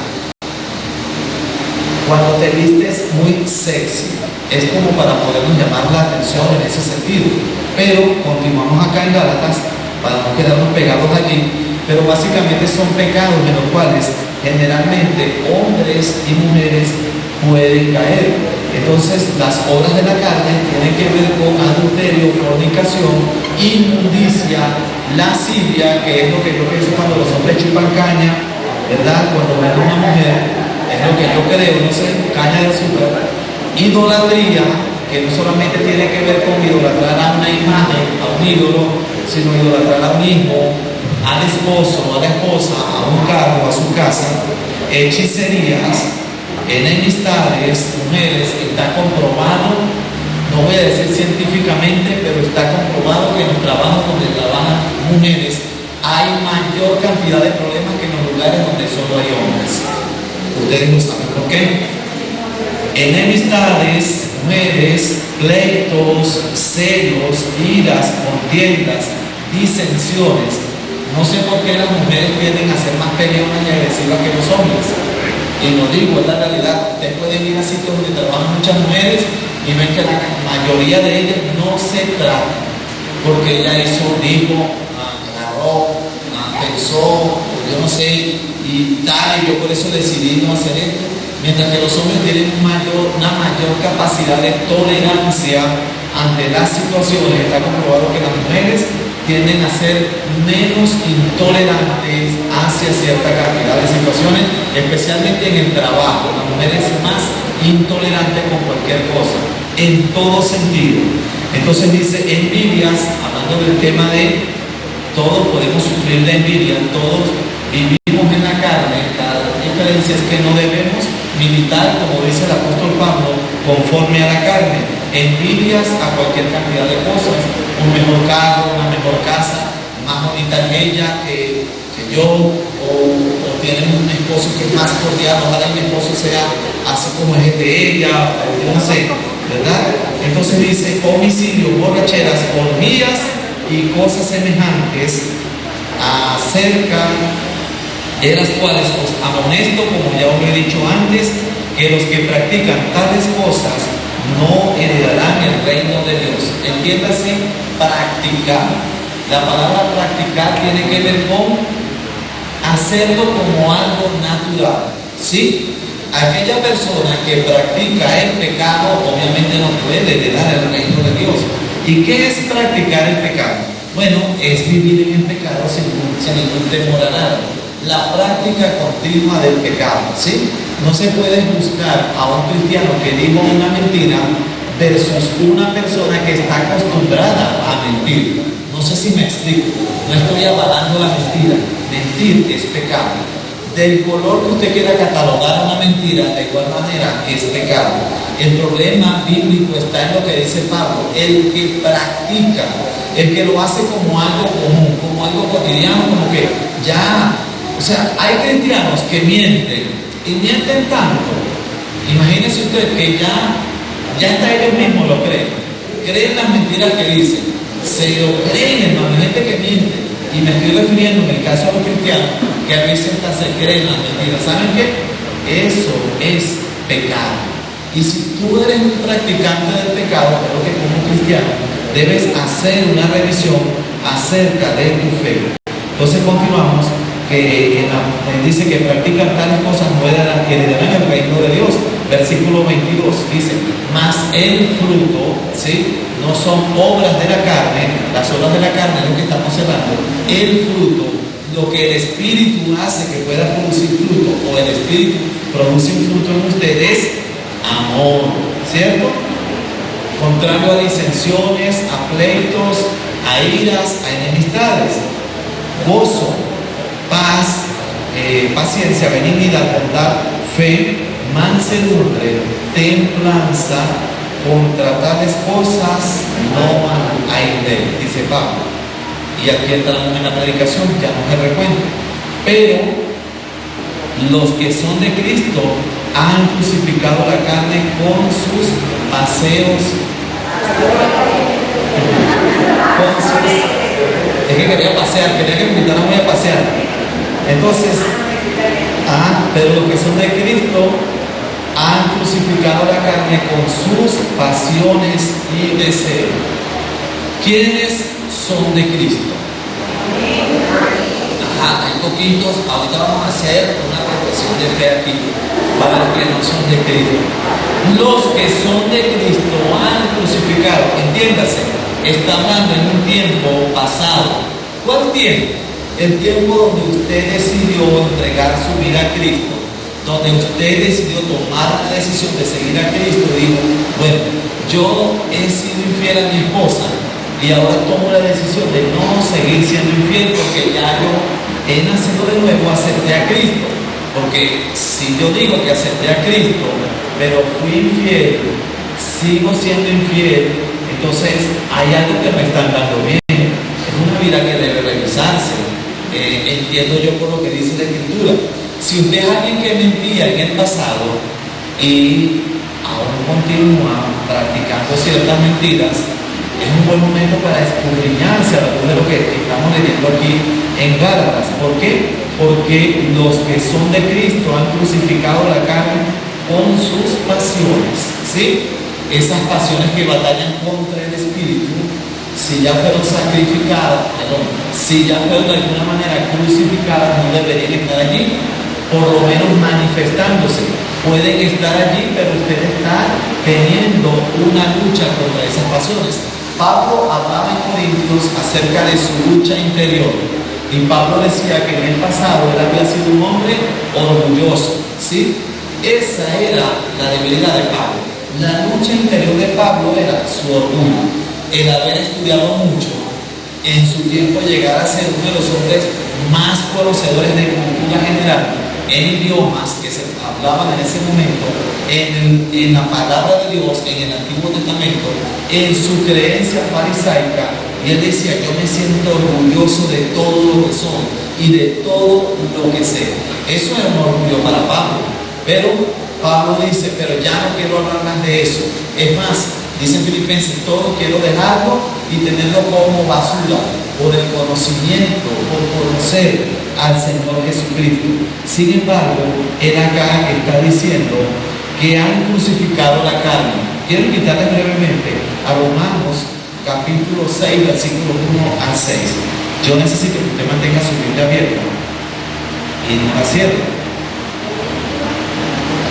Cuando te vistes muy sexy, es como para podernos llamar la atención en ese sentido. Pero continuamos acá en Gálatas, para no quedarnos pegados allí, pero básicamente son pecados en los cuales generalmente hombres y mujeres pueden caer. Entonces, las obras de la carne tienen que ver con adulterio, fornicación, inmundicia, lascivia, que es lo que yo pienso cuando los hombres chupan caña, ¿verdad? Cuando ven a una mujer, es lo que yo creo, no sé, caña de azúcar. Idolatría, que no solamente tiene que ver con idolatrar a una imagen, a un ídolo, sino idolatrar a un hijo, al esposo, a la esposa, a un carro, a su casa. Hechicerías, enemistades, mujeres, está comprobado, no voy a decir científicamente, pero está comprobado que en los trabajos donde trabajan mujeres, hay mayor cantidad de problemas que en los lugares donde solo hay hombres. Ustedes no saben por qué. Enemistades, mujeres, pleitos, celos, iras, contiendas, disensiones. No sé por qué las mujeres tienden a ser más peleonas y agresivas que los hombres. Y lo digo, es la realidad. Ustedes pueden ir a sitios donde trabajan muchas mujeres y ven que la mayoría de ellas no se tratan. Porque ella hizo, dijo, agarró, pensó, yo no sé, y tal, y yo por eso decidí no hacer esto. Mientras que los hombres tienen una mayor capacidad de tolerancia ante las situaciones. Está comprobado que las mujeres tienden a ser menos intolerantes hacia cierta cantidad de situaciones, especialmente en el trabajo. La mujer es más intolerante con cualquier cosa, en todo sentido. Entonces dice envidias, hablando del tema de todos podemos sufrir de envidia, todos vivimos en la carne. La diferencia es que no debemos militar, como dice el apóstol Pablo, conforme a la carne. Envidias a cualquier cantidad de cosas, un mejor carro, una mejor casa, más bonita que ella, que yo, o tienen un esposo que es más cordial, ojalá mi esposo sea así como es de ella, o no sé, ¿verdad? Entonces dice homicidios, borracheras, orgías y cosas semejantes acerca de las cuales os amonesto, como ya os he dicho antes, que los que practican tales cosas no heredarán el reino de Dios. Entiéndase, practicar. La palabra practicar tiene que ver con hacerlo como algo natural. ¿Sí? Aquella persona que practica el pecado obviamente no puede heredar el reino de Dios. ¿Y qué es practicar el pecado? Bueno, es vivir en el pecado sin ningún temor a nada. La práctica continua del pecado, ¿sí? No se puede juzgar a un cristiano que dijo una mentira versus una persona que está acostumbrada a mentir. No sé si me explico. No estoy avalando la mentira. Mentir es pecado. Del color que usted quiera catalogar una mentira, de igual manera es pecado. El problema bíblico está en lo que dice Pablo: el que practica, el que lo hace como algo común, como algo cotidiano, como que ya, o sea, hay cristianos que mienten y mienten tanto. Imagínese usted que ya hasta ellos mismos lo creen las mentiras que dicen, se lo creen, hermano. Hay gente que miente, y me estoy refiriendo en el caso de los cristianos que a veces hasta se creen las mentiras. ¿Saben qué? Eso es pecado. Y si tú eres un practicante del pecado, creo que como cristiano debes hacer una revisión acerca de tu fe. Entonces continuamos, que dice que practican tales cosas no heredarán el reino de Dios. Versículo 22 dice, mas el fruto, ¿sí? No son obras de la carne, las obras de la carne es lo que estamos hablando. El fruto, lo que el Espíritu hace que pueda producir fruto, o el Espíritu produce un fruto en ustedes, amor, ¿cierto? Contrario a disensiones, a pleitos, a iras, a enemistades, gozo, paz, paciencia, benignidad, bondad, fe, mansedumbre, templanza. Contra tales cosas no hay ley, dice Pablo. Y aquí entramos en la predicación, ya no me recuento. Pero los que son de Cristo han crucificado la carne con sus paseos. Es que quería pasear, quería que me invitaran a pasear. Entonces, pero los que son de Cristo han crucificado la carne con sus pasiones y deseos. ¿Quiénes son de Cristo? Hay poquitos. Ahorita vamos a hacer una profesión de fe aquí para los que no son de Cristo. Los que son de Cristo han crucificado. Entiéndase, está hablando en un tiempo pasado. ¿Cuál tiempo? El tiempo donde usted decidió entregar su vida a Cristo, donde usted decidió tomar la decisión de seguir a Cristo. Y dijo, bueno, yo he sido infiel a mi esposa y ahora tomo la decisión de no seguir siendo infiel, porque ya yo he nacido de nuevo, acepté a Cristo. Porque si yo digo que acepté a Cristo, pero fui infiel, sigo siendo infiel, entonces hay algo que me está dando bien. Es una vida que debe revisar. confesarse. Entiendo yo por lo que dice la Escritura. Si usted es alguien que mentía en el pasado y aún continúa practicando ciertas mentiras, es un buen momento para escudriñarse a la luz de lo que estamos leyendo aquí en Gálatas. ¿Por qué? Porque los que son de Cristo han crucificado la carne con sus pasiones, ¿sí? Esas pasiones que batallan contra el espíritu, si ya fueron sacrificadas, si ya fueron de alguna manera crucificadas, no deberían estar allí, por lo menos manifestándose. Pueden estar allí, pero usted está teniendo una lucha contra esas pasiones. Pablo hablaba en Corintios acerca de su lucha interior, y Pablo decía que en el pasado él había sido un hombre orgulloso, ¿sí? Esa era la debilidad de Pablo. La lucha interior de Pablo era su orgullo, el haber estudiado mucho, en su tiempo llegar a ser uno de los hombres más conocedores de cultura general en idiomas que se hablaban en ese momento, en la palabra de Dios, en el Antiguo Testamento, en su creencia farisaica. Y él decía: yo me siento orgulloso de todo lo que soy y de todo lo que sé. Eso era un orgullo para Pablo. Pero Pablo dice: pero ya no quiero hablar más de eso. Es más, dice en Filipenses: todo quiero dejarlo y tenerlo como basura por el conocimiento, por conocer al Señor Jesucristo. Sin embargo, él acá está diciendo que han crucificado la carne. Quiero invitarles brevemente a Romanos capítulo 6, versículos 1 al 6. Yo necesito que usted mantenga su Biblia abierta y no la cierre.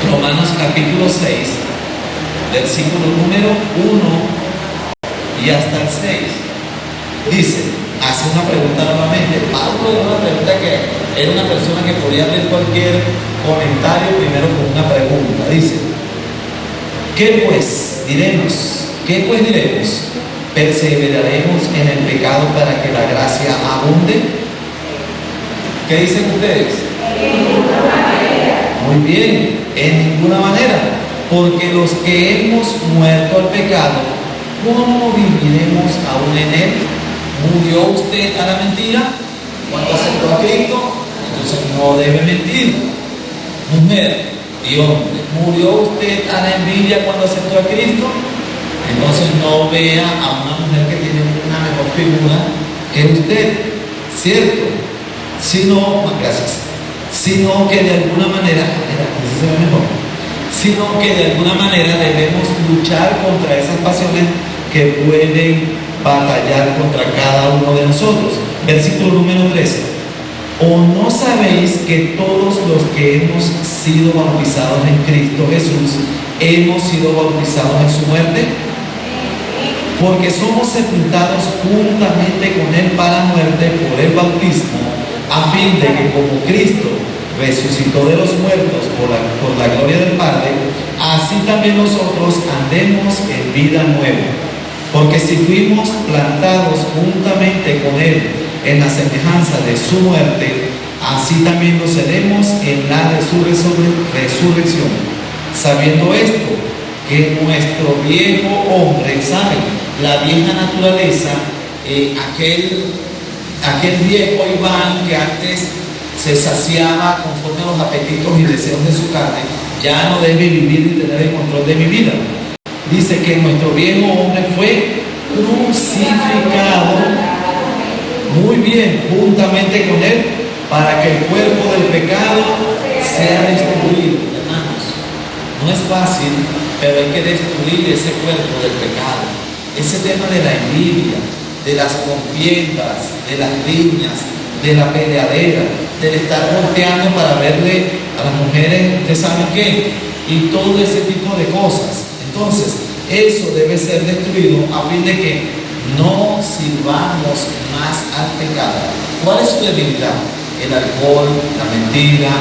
Romanos capítulo 6, versículo número 1 y hasta el 6. Dice, hace una pregunta nuevamente. Pablo era una pregunta que era una persona que podía leer cualquier comentario primero con una pregunta. Dice: ¿qué pues diremos? ¿Qué pues diremos? ¿Perseveraremos en el pecado para que la gracia abunde? ¿Qué dicen ustedes? Muy bien, en ninguna manera, porque los que hemos muerto al pecado, ¿cómo viviremos aún en él? ¿Murió usted a la mentira cuando aceptó a Cristo? Entonces no debe mentir. Mujer y hombre, ¿murió usted a la envidia cuando aceptó a Cristo? Entonces no vea a una mujer que tiene una mejor figura que usted, ¿cierto? Sino que de alguna manera, debemos luchar contra esas pasiones que pueden batallar contra cada uno de nosotros. Versículo número 13. ¿O no sabéis que todos los que hemos sido bautizados en Cristo Jesús hemos sido bautizados en su muerte? Porque somos sepultados juntamente con él para muerte por el bautismo, a fin de que como Cristo resucitó de los muertos por la gloria del Padre, así también nosotros andemos en vida nueva. Porque si fuimos plantados juntamente con él en la semejanza de su muerte, así también lo seremos en la resurrección. Sabiendo esto, que nuestro viejo hombre, ¿saben? La vieja naturaleza, aquel viejo Iván que antes se saciaba conforme a los apetitos y deseos de su carne, ya no debe vivir y tener el control de mi vida. Dice que nuestro viejo hombre fue crucificado, muy bien, juntamente con él, para que el cuerpo del pecado sea destruido. Hermanos, no es fácil, pero hay que destruir ese cuerpo del pecado. Ese tema de la envidia, de las contiendas, de las riñas, de la peleadera, del estar volteando para verle a las mujeres, ¿ustedes saben qué? Y todo ese tipo de cosas. Entonces, eso debe ser destruido a fin de que no sirvamos más al pecado. ¿Cuál es su debilidad? El alcohol, la mentira.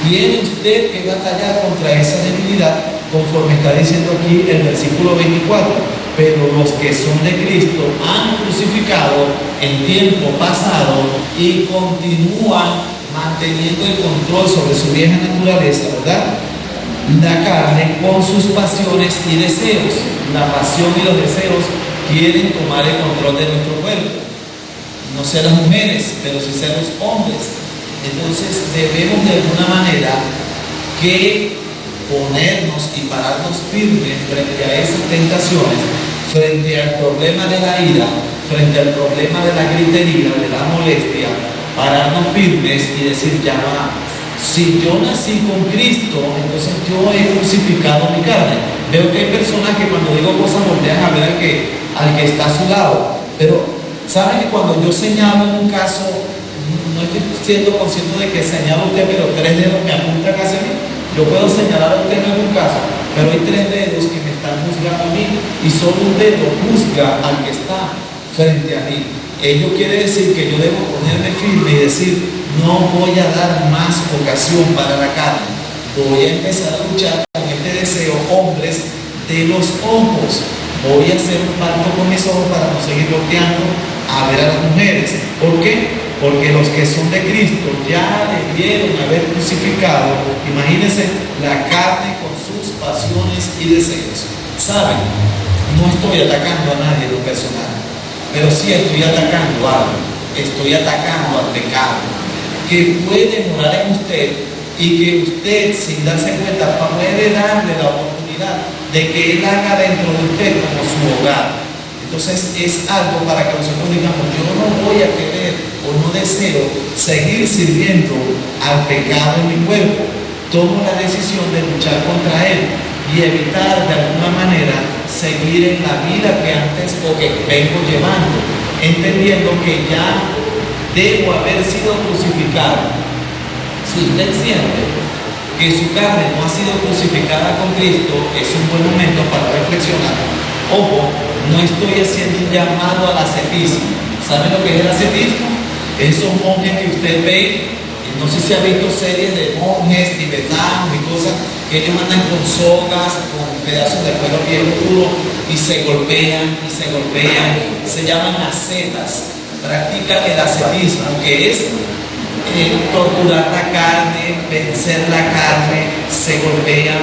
Tiene usted que batallar contra esa debilidad, conforme está diciendo aquí el versículo 24. Pero los que son de Cristo han crucificado en tiempo pasado y continúan manteniendo el control sobre su vieja naturaleza, ¿verdad? La carne con sus pasiones y deseos. La pasión y los deseos quieren tomar el control de nuestro cuerpo. no sé las mujeres, pero sí sé los hombres. Entonces debemos de alguna manera que ponernos y pararnos firmes frente a esas tentaciones, frente al problema de la ira, frente al problema de la gritería, de la molestia, pararnos firmes y decir, ya va, si yo nací con Cristo, entonces yo he crucificado mi carne. Veo que hay personas que cuando digo cosas voltean a ver al que está a su lado, pero ¿saben que cuando yo señalo en un caso, no estoy siendo consciente de que señalo a usted, pero 3 dedos me apuntan hacia mí? Yo puedo señalar a usted en algún caso, pero hay 3 dedos que me están juzgando a mí y solo un dedo juzga al que está frente a mí. Ello quiere decir que yo debo ponerme firme y decir, no voy a dar más ocasión para la carne. Voy a empezar a luchar con este deseo, hombres, de los ojos. Voy a hacer un pacto con mis ojos para no seguir volteando a ver a las mujeres. ¿Por qué? Porque los que son de Cristo ya debieron haber crucificado, imagínense, la carne con sus pasiones y deseos. ¿Saben? No estoy atacando a nadie en lo personal, pero sí estoy atacando algo. Estoy atacando al pecado que puede morar en usted y que usted, sin darse cuenta, puede darle la oportunidad de que Él haga dentro de usted como su hogar. Entonces es algo para que nosotros digamos, yo no voy a querer o no deseo seguir sirviendo al pecado en mi cuerpo. Tomo la decisión de luchar contra él y evitar de alguna manera seguir en la vida que antes o que vengo llevando, entendiendo que ya debo haber sido crucificado. Si usted siente que su carne no ha sido crucificada con Cristo, es un buen momento para reflexionar. Ojo, no estoy haciendo un llamado al ascetismo. ¿Saben lo que es el ascetismo? Esos monjes que usted ve, no sé si ha visto series de monjes tibetanos y cosas, que ellos andan con sogas, con pedazos de pelo bien duro y se golpean y se golpean. Se llaman ascetas. Practican el ascetismo, que es torturar la carne, vencer la carne, se golpean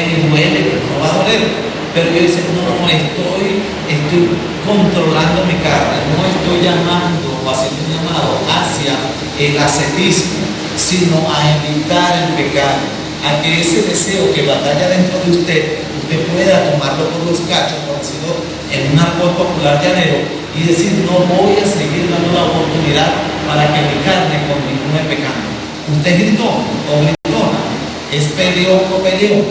y duele, pero no va a doler. Pero yo dice, no, estoy controlando mi carne, no estoy llamando o haciendo un llamado hacia el ascetismo, sino a evitar el pecado, a que ese deseo que batalla dentro de usted pueda tomarlo por los cachos, por decirlo en un argot popular llanero, y decir, no voy a seguir dando la oportunidad para que mi carne continúe pecando. Usted es gritón o gritona, es peleón o peleona.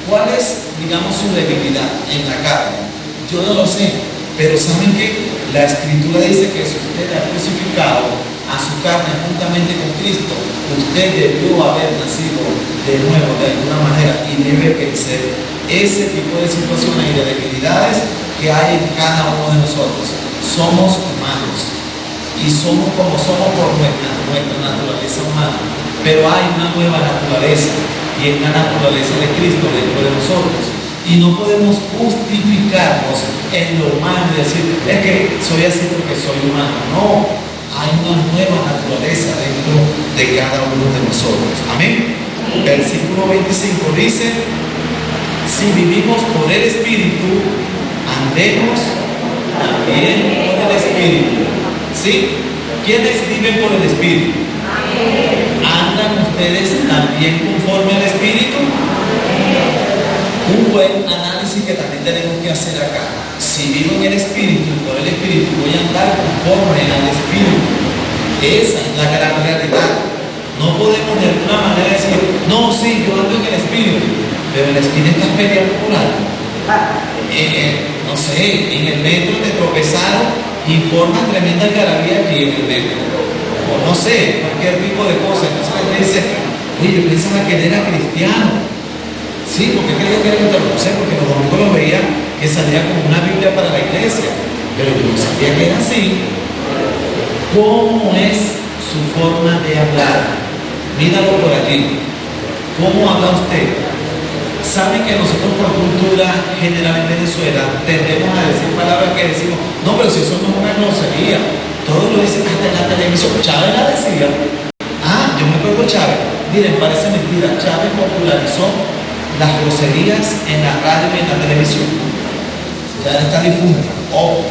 ¿Cuál es, digamos, su debilidad en la carne? Yo no lo sé, pero ¿saben qué? La Escritura dice que si usted ha crucificado a su carne juntamente con Cristo, usted debió haber nacido de nuevo de alguna manera y debe vencer ese tipo de situaciones y de debilidades que hay en cada uno de nosotros. Somos humanos y somos como somos por nuestra naturaleza humana, pero hay una nueva naturaleza y es la naturaleza de Cristo dentro de nosotros. Y no podemos justificarnos en lo humano y decir, es que soy así porque soy humano. No, hay una nueva naturaleza dentro de cada uno de nosotros. Amén. Versículo 25 dice, si vivimos por el Espíritu, andemos también por el Espíritu. ¿Sí? ¿Quiénes viven por el Espíritu? ¿Andan ustedes también conforme al Espíritu? Un buen análisis que también tenemos que hacer acá. Si vivo en el Espíritu, por el Espíritu, voy a andar conforme al Espíritu. Esa es la gran realidad. No podemos de alguna manera decir, no, sí, yo ando en el Espíritu, pero en el Espíritu estás peleando por algo. No sé, en el metro te tropezaron y forman tremenda algarabía aquí en el metro. O no sé, cualquier tipo de cosa. Entonces la gente dice, oye, yo pensaba que él era cristiano. Sí, porque creía que era cristiano. No sé, porque los domingos lo veía que salía con una Biblia para la iglesia. Pero yo no sabía que era así. ¿Cómo es su forma de hablar? Míralo por allí. ¿Cómo habla usted? Saben que nosotros por cultura general en Venezuela tendemos a decir palabras que decimos, no, pero si eso no es una grosería, todo lo dicen hasta en la televisión. Chávez la decía. Yo me acuerdo de Chávez. Miren, parece mentira, Chávez popularizó las groserías en la radio y en la televisión. Ya está difunta, ojo,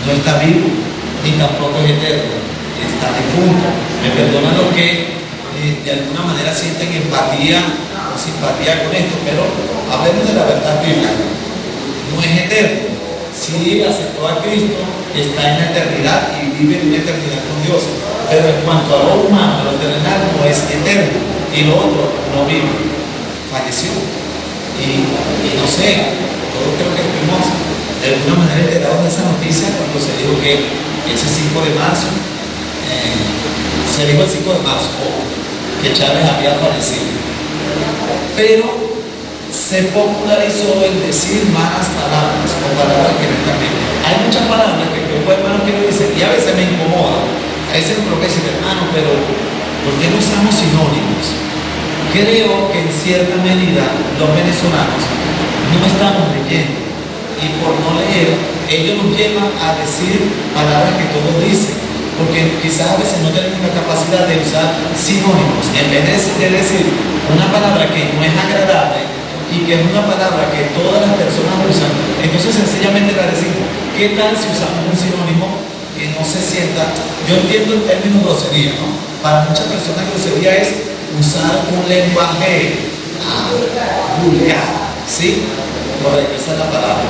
no está vivo, ni tampoco es eterno, está difunto. Me perdonan los que de alguna manera sienten empatía o simpatía con esto, pero hablemos de la verdad bíblica. No es eterno. Si aceptó a Cristo, está en la eternidad y vive en una eternidad con Dios. Pero en cuanto a lo humano, lo terrenal no es eterno. Y lo otro no vive. Falleció. Y no sé, todos creo que fuimos de alguna manera enterados de esa noticia cuando se dijo que ese 5 de marzo, se dijo el 5 de marzo, que Chávez había fallecido. Pero se popularizó el decir malas palabras o palabras que no están bien. Hay muchas palabras que yo, hermano, que lo dicen y a veces me incomoda. A veces me provoca decir, hermano, pero ¿por qué no usamos sinónimos? Creo que en cierta medida los venezolanos no estamos leyendo y por no leer, ellos nos llevan a decir palabras que todos dicen, porque quizás a veces no tenemos la capacidad de usar sinónimos. En vez de decir una palabra que no es agradable y que es una palabra que todas las personas usan, entonces sencillamente la decimos. ¿Qué tal si usamos un sinónimo que no se sienta? Yo entiendo el término grosería, ¿no? Para muchas personas grosería es usar un lenguaje vulgar, ¿sí? Correcto, esa es la palabra.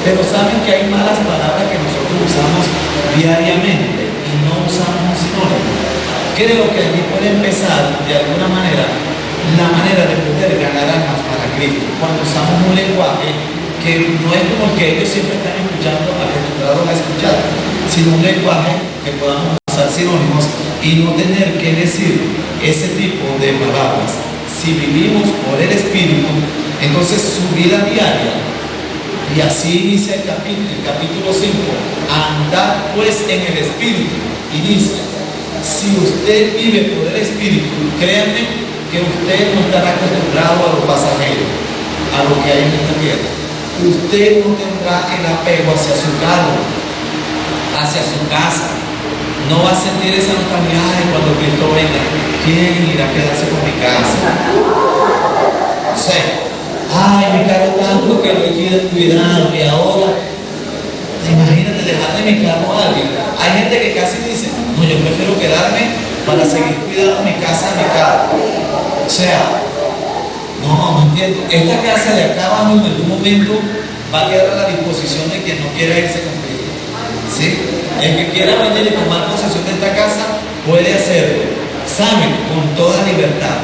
Pero saben que hay malas palabras que nosotros usamos diariamente y no usamos un sinónimo. Creo que allí puede empezar, de alguna manera, la manera de poder ganar almas para Cristo. Cuando usamos un lenguaje que no es como el que ellos siempre están escuchando, acostumbrados a escuchar, sino un lenguaje que podamos usar sinónimos y no tener que decir ese tipo de palabras. Si vivimos por el Espíritu, entonces su vida diaria, y así inicia el capítulo 5, andad pues en el Espíritu, y dice, si usted vive por el Espíritu, créanme que usted no estará acostumbrado a lo pasajero, a lo que hay en esta tierra. Usted no tendrá el apego hacia su carro, hacia su casa. No va a sentir esa nostalgia cuando Cristo venga. ¿Quién irá a quedarse con mi casa? No sé. Ay, mi carro tanto que lo he cuidado y ahora, imagínate dejarle mi carro a alguien. Hay gente que casi dice, no, yo prefiero quedarme para seguir cuidando mi casa, mi carro. O sea, no entiendo. Esta casa de acá abajo en algún momento va a quedar a la disposición de quien no quiera irse con Cristo. ¿Sí? El que quiera venir y tomar posesión de esta casa puede hacerlo, saben, con toda libertad.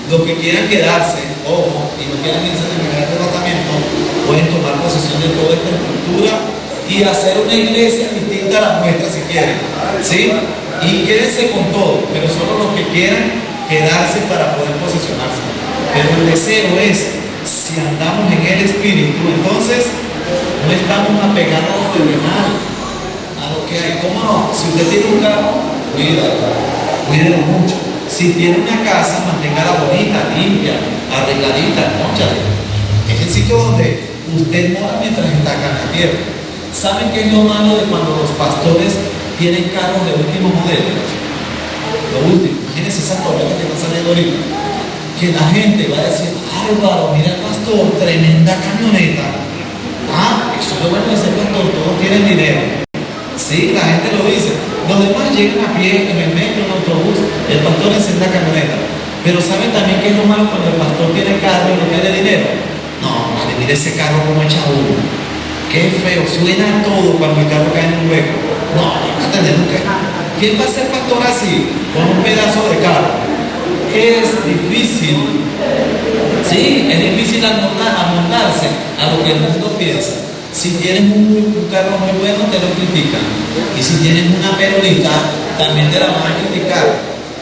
Los que quieran quedarse, ojo, y no quieran irse de primer tratamiento, pueden tomar posesión de toda esta estructura y hacer una iglesia distinta a la nuestra si quieren. ¿Sí? Y quédense con todo, pero solo los que quieran quedarse para poder posesionarse. Pero el deseo es, si andamos en el Espíritu, entonces no estamos apegados a lo terrenal, a lo que hay. ¿Cómo no? Si usted tiene un carro, cuídalo mucho. Si tiene una casa, manténgala bonita, limpia, arregladita, móchale. Es el sitio donde usted mora mientras está acá en la tierra. ¿Saben qué es lo malo de cuando los pastores tienen carros de último modelo? Lo último, imagínense esa torreta que está saliendo ahorita. Que la gente va a decir, Álvaro, mira el pastor, tremenda camioneta. Ah, eso es lo bueno de ser pastor, todos tienen dinero. Sí, la gente lo dice. Los demás llegan a pie, en el metro, en el autobús, el pastor es en la camioneta. Pero ¿saben también qué es lo malo cuando el pastor tiene carro y no tiene dinero? No, madre, mire ese carro como echa humo. Qué feo, suena todo cuando el carro cae en un hueco. No, no tenemos que. ¿Quién va a ser pastor así? Con un pedazo de carro. Es difícil, sí, es difícil amoldarse a lo que el mundo piensa. Si tienes un carro muy bueno, te lo critican. Y si tienes una perolita, también te la van a criticar.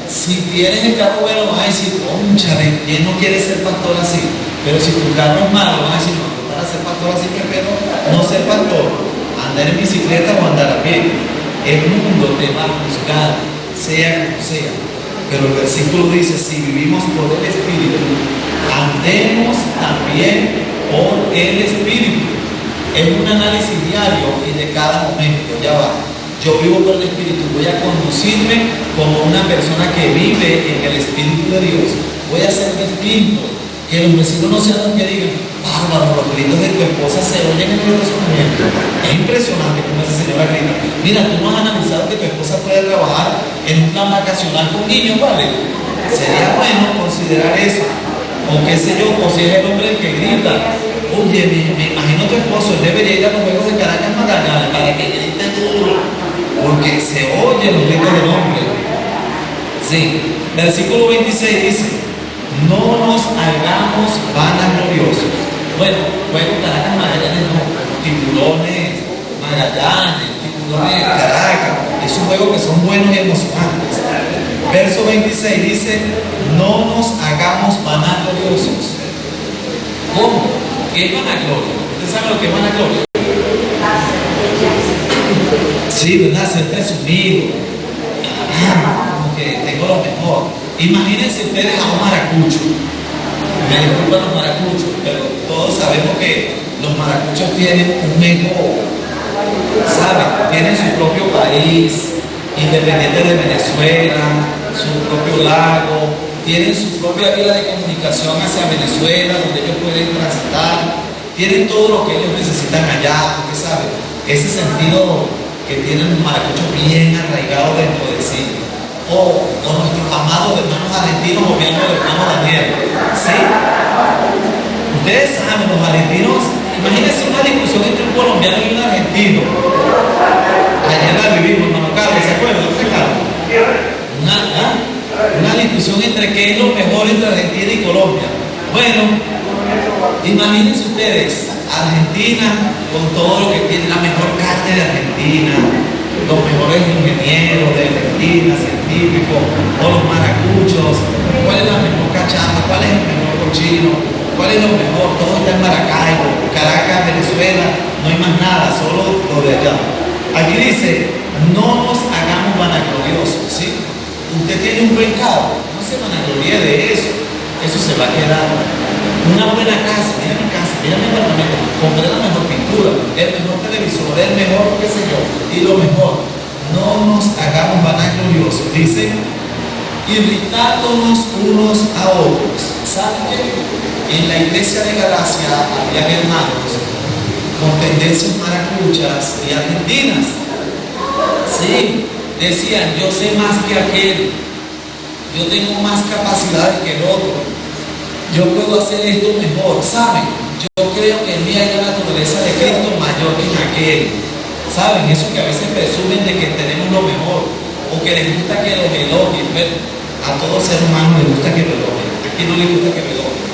Si tienes el carro bueno, van a decir, cónchale, ¿quién no quiere ser pastor así? Pero si tu carro es malo, van a decir, no, para ser pastor así prefiero no ser pastor, andar en bicicleta o andar a pie. El mundo te va a juzgar, sea como sea. Pero el versículo dice, si vivimos por el Espíritu, andemos también por el Espíritu. Es un análisis diario y de cada momento. Ya va, yo vivo por el Espíritu, voy a conducirme como una persona que vive en el Espíritu de Dios. Voy a ser distinto. Que los vecinos no sean los que digan, bárbaro, los gritos de tu esposa se oyen en el estacionamiento. Es impresionante como esa señora grita. Mira, tú no has analizado que tu esposa puede trabajar en un plan vacacional con niños, ¿vale? Sería bueno considerar eso. O qué sé yo, o si es el hombre el que grita. Oye, me imagino tu esposo, él debería ir a los Juegos de Caracas Magallanes para que grite duro. Porque se oyen los gritos del hombre. Sí, versículo 26 dice, no nos hagamos vanagloriosos. Bueno, Juegos Caracas Magallanes no, tiburones Magallanes, tiburones Caracas, es un juego que son buenos y emocionantes. Verso 26 dice, no nos hagamos vanagloriosos. ¿Cómo? ¿Qué es vanagloria? ¿Usted sabe lo que es vanagloria? Sí, ¿verdad? Ser presumido. Como que tengo lo mejor. Imagínense ustedes a un maracucho. Me disculpan los maracuchos, pero todos sabemos que los maracuchos tienen un ego, ¿saben? Tienen su propio país, independiente de Venezuela, su propio lago, tienen su propia vía de comunicación hacia Venezuela, donde ellos pueden transitar, tienen todo lo que ellos necesitan allá, porque saben, ese sentido que tienen los maracuchos bien arraigado dentro de sí. O nuestros amados hermanos argentinos, obviando el hermano Daniel. ¿Sí? Ustedes saben, los argentinos, imagínense una discusión entre un colombiano y un argentino. Ayer la vivimos, hermano Carlos, ¿se acuerdan? Una discusión entre qué es lo mejor entre Argentina y Colombia. Bueno, imagínense ustedes, Argentina con todo lo que tiene, la mejor carne de Argentina, los mejores ingenieros de Argentina, científicos, o los maracuchos, cuál es la mejor cachama, cuál es el mejor cochino, cuál es lo mejor, todo está en Maracaibo, Caracas, Venezuela, no hay más nada, solo lo de allá. Aquí dice, no nos hagamos vanagloriosos, ¿sí? Usted tiene un buen carro, no se vanaglorie de eso se va a quedar. Una buena casa, mira mi casa, mira mi apartamento, compré la mejor pintura, el mejor televisor, el mejor qué sé yo, y lo mejor, no nos hagamos vanagloriosos, dice, irritándonos unos a otros. ¿Saben qué? En la iglesia de Galacia había hermanos con tendencias maracuchas y argentinas. Sí, decían, yo sé más que aquel, yo tengo más capacidad que el otro, yo puedo hacer esto mejor, ¿saben? Yo creo que en mí hay la naturaleza de Cristo mayor que en aquel. ¿Saben? Eso que a veces presumen de que tenemos lo mejor, o que les gusta que los elogien. Pero a todo ser humano le gusta que lo elogien, a quien no le gusta que lo elogien.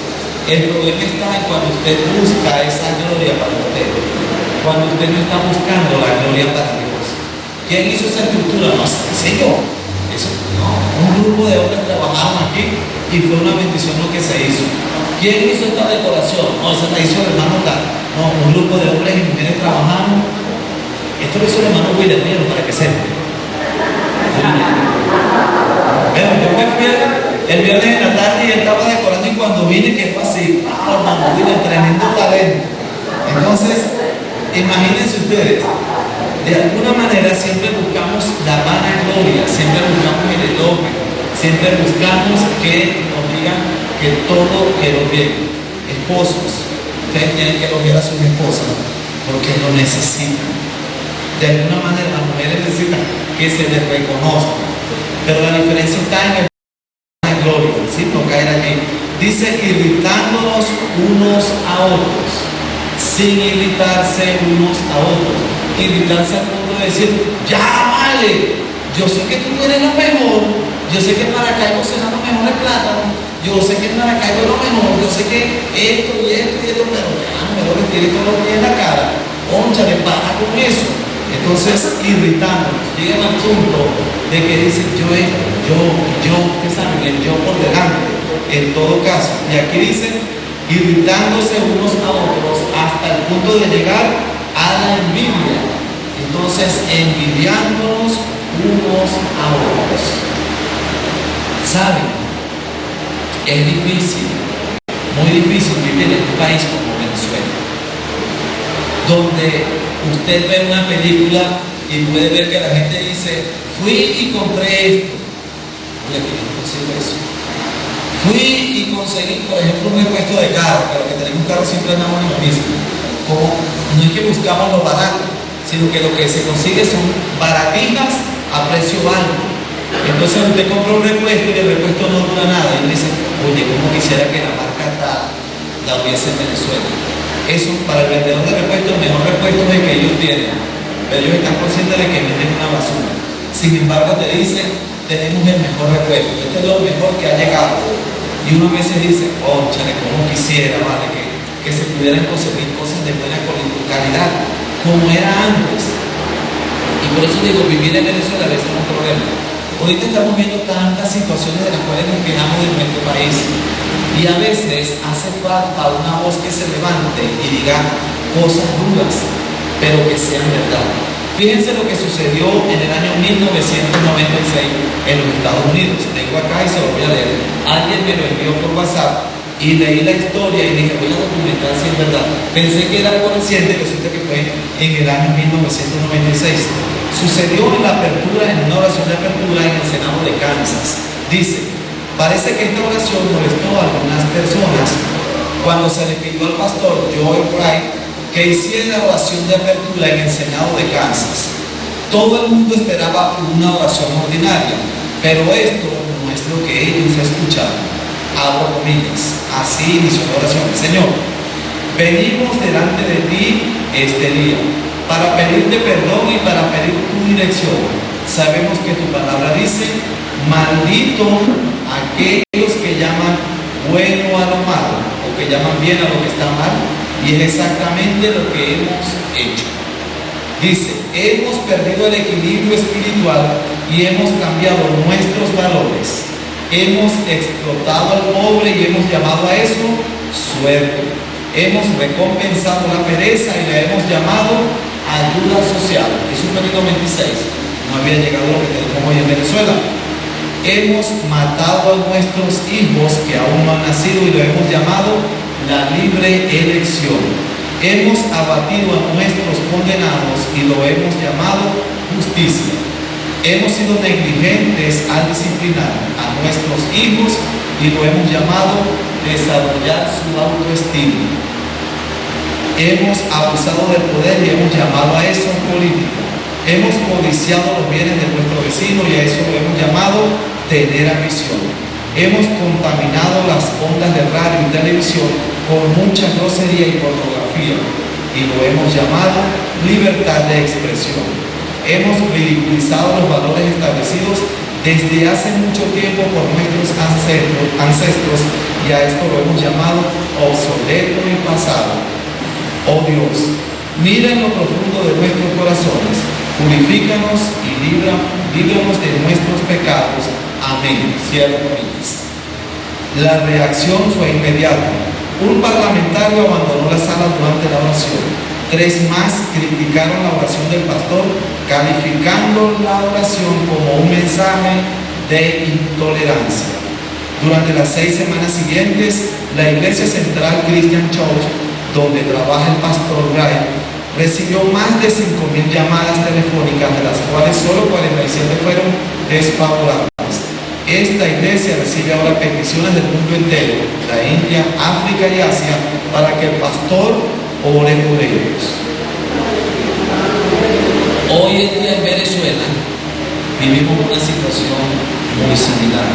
El problema está en cuando usted busca esa gloria para usted, cuando usted no está buscando la gloria para Dios. ¿Quién hizo esa estructura? No sé yo. Eso, no, un grupo de hombres trabajaron aquí y fue una bendición lo que se hizo. ¿Quién hizo esta decoración? No, esa la hizo el hermano Tal. No, un grupo de hombres y mujeres trabajaron. Esto lo hizo el hermano William, para que sepan. Bueno, yo me fui el viernes en la tarde y él estaba decorando y cuando vine que fue así, hermano William, tremendo talento. Entonces, imagínense ustedes, de alguna manera siempre buscamos la vanagloria, siempre buscamos el elogio, siempre buscamos que nos digan que todo quedó bien. Esposos, ustedes tienen que elogiar a sus esposas porque lo necesitan. De alguna manera las mujeres necesitan que se les reconozca, pero la diferencia está en el vanagloria, ¿sí? No caer allí. Dice irritándonos unos a otros, sin irritarse unos a otros. Irritarse al punto de decir, ya vale, yo sé que tú tienes lo mejor, yo sé que en Maracaibo se dan los mejores plátanos, yo sé que en Maracaibo es lo mejor, yo sé que esto y esto y esto, pero ya lo mejor tiene todo lo que en la cara, ónchale, para con eso. Entonces, irritándonos, llegan al punto de que dicen yo, ¿qué saben? El yo por delante, en todo caso. Y aquí dicen, irritándose unos a otros hasta el punto de llegar a la envidia. Entonces, envidiándonos unos a otros. ¿Saben? Es difícil, muy difícil vivir en un país como Venezuela, donde usted ve una película y puede ver que la gente dice, fui y compré esto. Oye, que yo no consigo eso. Fui y conseguir, por ejemplo, un repuesto de carro, pero que tenemos un carro siempre andamos en lo mismo. Como no es que buscamos lo barato, sino que lo que se consigue son baratijas a precio alto. Entonces usted compra un repuesto y el repuesto no dura nada y dice, oye, como quisiera que la marca tal la hubiese en Venezuela. Eso para el vendedor de repuestos, el mejor repuesto es el que ellos tienen, pero ellos están conscientes de que venden una basura. Sin embargo te dicen, tenemos el mejor repuesto, este es lo mejor que ha llegado. Y uno a veces dice, oh, chale, como quisiera, vale, que se pudieran conseguir cosas de buena calidad, como era antes. Y por eso digo, vivir en Venezuela a veces es un problema. Ahorita estamos viendo tantas situaciones de las cuales nos quejamos de nuestro país. Y a veces hace falta una voz que se levante y diga cosas duras, pero que sean verdad. Fíjense lo que sucedió en el año 1996 en los Estados Unidos. Tengo acá y se lo voy a leer. Alguien me lo envió por WhatsApp y leí la historia y dije, voy a documentar si es verdad. Pensé que era algo reciente, resulta que fue en el año 1996. Sucedió en la apertura, en una oración de apertura en el Senado de Kansas. Dice, parece que esta oración molestó a algunas personas cuando se le pidió al pastor Joel Wright que hiciera la oración de apertura en el Senado de Kansas. Todo el mundo esperaba una oración ordinaria, pero esto no es lo que ellos escucharon. Abro comillas, así inició la oración. Señor, venimos delante de ti este día para pedirte perdón y para pedir tu dirección. Sabemos que tu palabra dice, maldito aquellos que llaman bueno a lo malo o que llaman bien a lo que está mal, y es exactamente lo que hemos hecho. Dice, hemos perdido el equilibrio espiritual y hemos cambiado nuestros valores. Hemos explotado al pobre y hemos llamado a eso suerte. Hemos recompensado la pereza y la hemos llamado ayuda social. Eso fue en el 96. No había llegado lo que tenemos hoy en Venezuela. Hemos matado a nuestros hijos que aún no han nacido y lo hemos llamado la libre elección. Hemos abatido a nuestros condenados y lo hemos llamado justicia. Hemos sido negligentes al disciplinar a nuestros hijos y lo hemos llamado desarrollar su autoestima. Hemos abusado del poder y hemos llamado a eso política. Hemos codiciado los bienes de nuestro vecino y a eso lo hemos llamado tener ambición. Hemos contaminado las ondas de radio y televisión con mucha grosería y pornografía y lo hemos llamado libertad de expresión. Hemos ridiculizado los valores establecidos desde hace mucho tiempo por nuestros ancestros y a esto lo hemos llamado obsoleto y pasado. Oh Dios, mira en lo profundo de nuestros corazones, purifícanos y líbranos de nuestros pecados. Amén. Cierro comillas. La reacción fue inmediata. Un parlamentario abandonó la sala durante la oración. 3 más criticaron la oración del pastor, calificando la oración como un mensaje de intolerancia. Durante las 6 semanas siguientes, la Iglesia Central Christian Church, donde trabaja el pastor Wright, recibió más de 5,000 llamadas telefónicas, de las cuales solo 47 fueron desfavorables. Esta iglesia recibe ahora peticiones del mundo entero, la India, África y Asia, para que el pastor ore por ellos. Hoy en día en Venezuela vivimos una situación muy similar.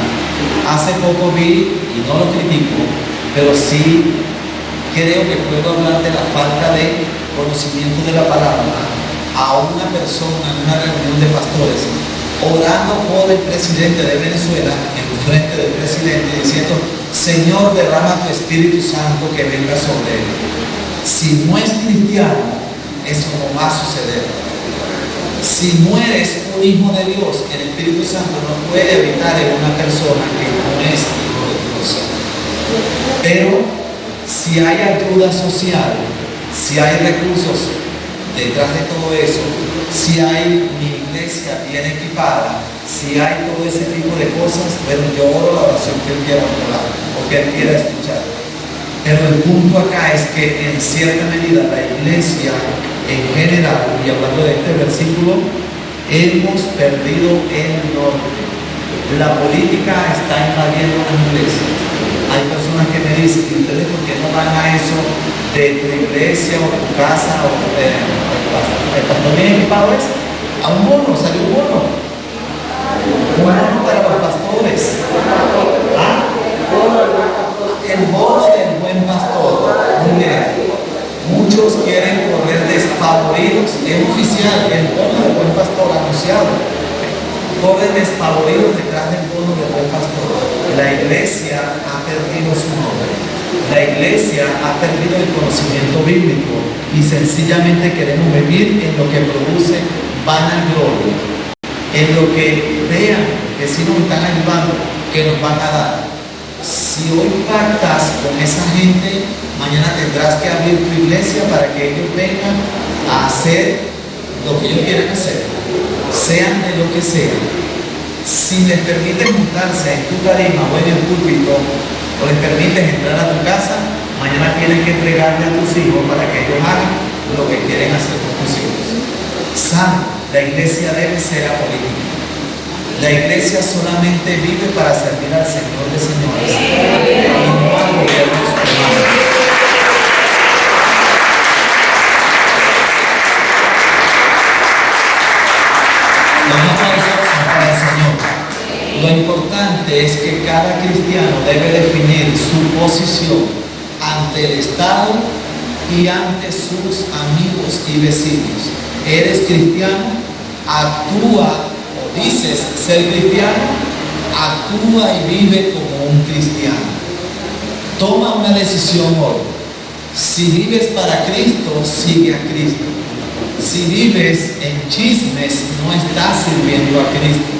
Hace poco vi, y no lo critico, pero sí creo que puedo hablar de la falta de conocimiento de la palabra a una persona en una reunión de pastores orando por el presidente de Venezuela en frente del presidente diciendo, Señor, derrama tu Espíritu Santo que venga sobre él. Si no es cristiano, eso no va a suceder. Si no eres un hijo de Dios, el Espíritu Santo no puede habitar en una persona que no es hijo de Dios. Pero si hay ayuda social, si hay recursos detrás de todo eso, si hay una iglesia bien equipada, si hay todo ese tipo de cosas, bueno, yo oro la oración que él quiera orar o que él quiera escuchar. Pero el punto acá es que en cierta medida la iglesia en general, y hablando de este versículo, hemos perdido el norte. La política está invadiendo las iglesias. Hay personas dice, ¿y ustedes por qué no van a eso de tu iglesia o tu casa o el pastor bien equipado es? A un bono, salió un bono. Un bono para los pastores. ¿Ah? El bono del buen pastor. Muy bien. Muchos quieren correr despavoridos. Es oficial, el bono del buen pastor anunciado. Corren despavoridos detrás del bono del buen pastor. La iglesia ha perdido su nombre. La iglesia ha perdido el conocimiento bíblico y sencillamente queremos vivir en lo que produce vanagloria, en lo que vean que si nos están ayudando, que nos van a dar. Si hoy pactas con esa gente, mañana tendrás que abrir tu iglesia para que ellos vengan a hacer lo que ellos quieran hacer, sean de lo que sea. Si les permites montarse en tu tarima o en el púlpito, o les permites entrar a tu casa, mañana tienes que entregarle a tus hijos para que ellos hagan lo que quieren hacer con tus hijos. La iglesia debe ser apolítica. La iglesia solamente vive para servir al Señor de señores y no al gobierno humanos. Los aplausos para el Señor. Lo importante es que cada cristiano debe definir su posición ante el Estado y ante sus amigos y vecinos. ¿Eres cristiano? Actúa o dices ser cristiano, actúa y vive como un cristiano. Toma una decisión hoy. Si vives para Cristo, sigue a Cristo. Si vives en chismes, no estás sirviendo a Cristo.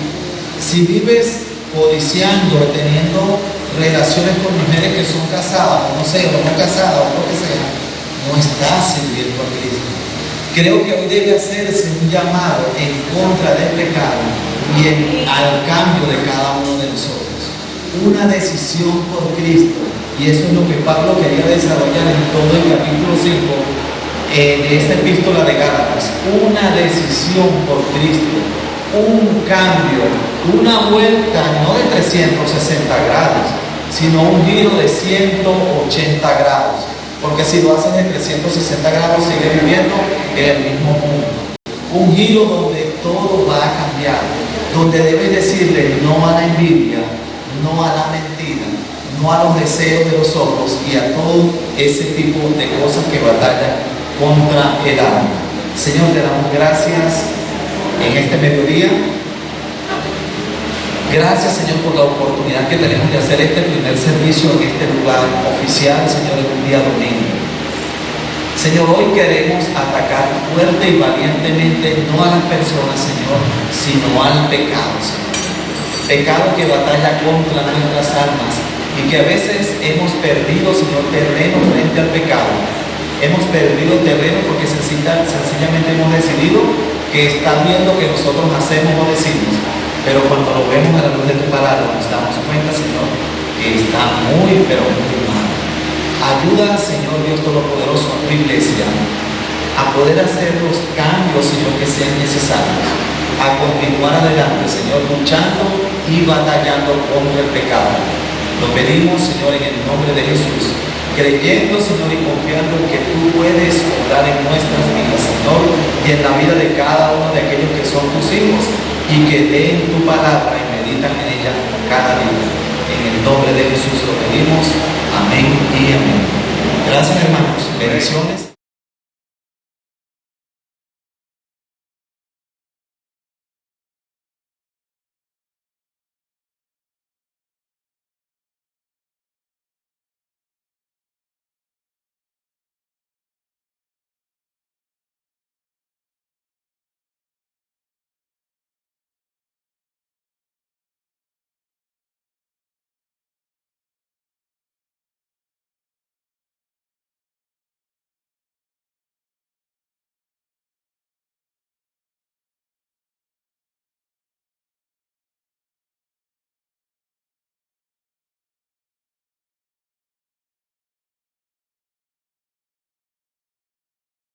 Si vives codiciando, teniendo relaciones con mujeres que son casadas, o no sé, o no casadas, o lo que sea, no estás sirviendo a Cristo. Creo que hoy debe hacerse un llamado en contra del pecado y al cambio de cada uno de nosotros. Una decisión por Cristo. Y eso es lo que Pablo quería desarrollar en todo el capítulo 5 de esta epístola de Gálatas. Una decisión por Cristo. Un cambio, una vuelta no de 360 grados, sino un giro de 180 grados. Porque si lo haces de 360 grados, sigue viviendo en el mismo mundo. Un giro donde todo va a cambiar, donde debes decirle no a la envidia, no a la mentira, no a los deseos de los ojos y a todo ese tipo de cosas que batallan contra el alma. Señor, te damos gracias en este mediodía. Gracias, Señor, por la oportunidad que tenemos de hacer este primer servicio en este lugar oficial, Señor, en un día domingo. Señor, hoy queremos atacar fuerte y valientemente no a las personas, Señor, sino al pecado, Señor. Pecado que batalla contra nuestras almas y que a veces hemos perdido, Señor, terreno frente al pecado. Hemos perdido terreno porque sencillamente hemos decidido que está bien lo que nosotros hacemos o decimos. Pero cuando lo vemos a la luz de tu palabra, nos damos cuenta, Señor, que está muy, pero muy mal. Ayuda, Señor Dios Todopoderoso, a tu iglesia a poder hacer los cambios, Señor, que sean necesarios, a continuar adelante, Señor, luchando y batallando contra el pecado. Lo pedimos, Señor, en el nombre de Jesús, creyendo, Señor, y confiando en que tú puedes obrar en nuestras vidas, Señor, y en la vida de cada uno de aquellos que son tus hijos y que leen tu palabra y meditan en ella cada día. En el nombre de Jesús lo pedimos. Amén y amén. Gracias, hermanos. Bendiciones.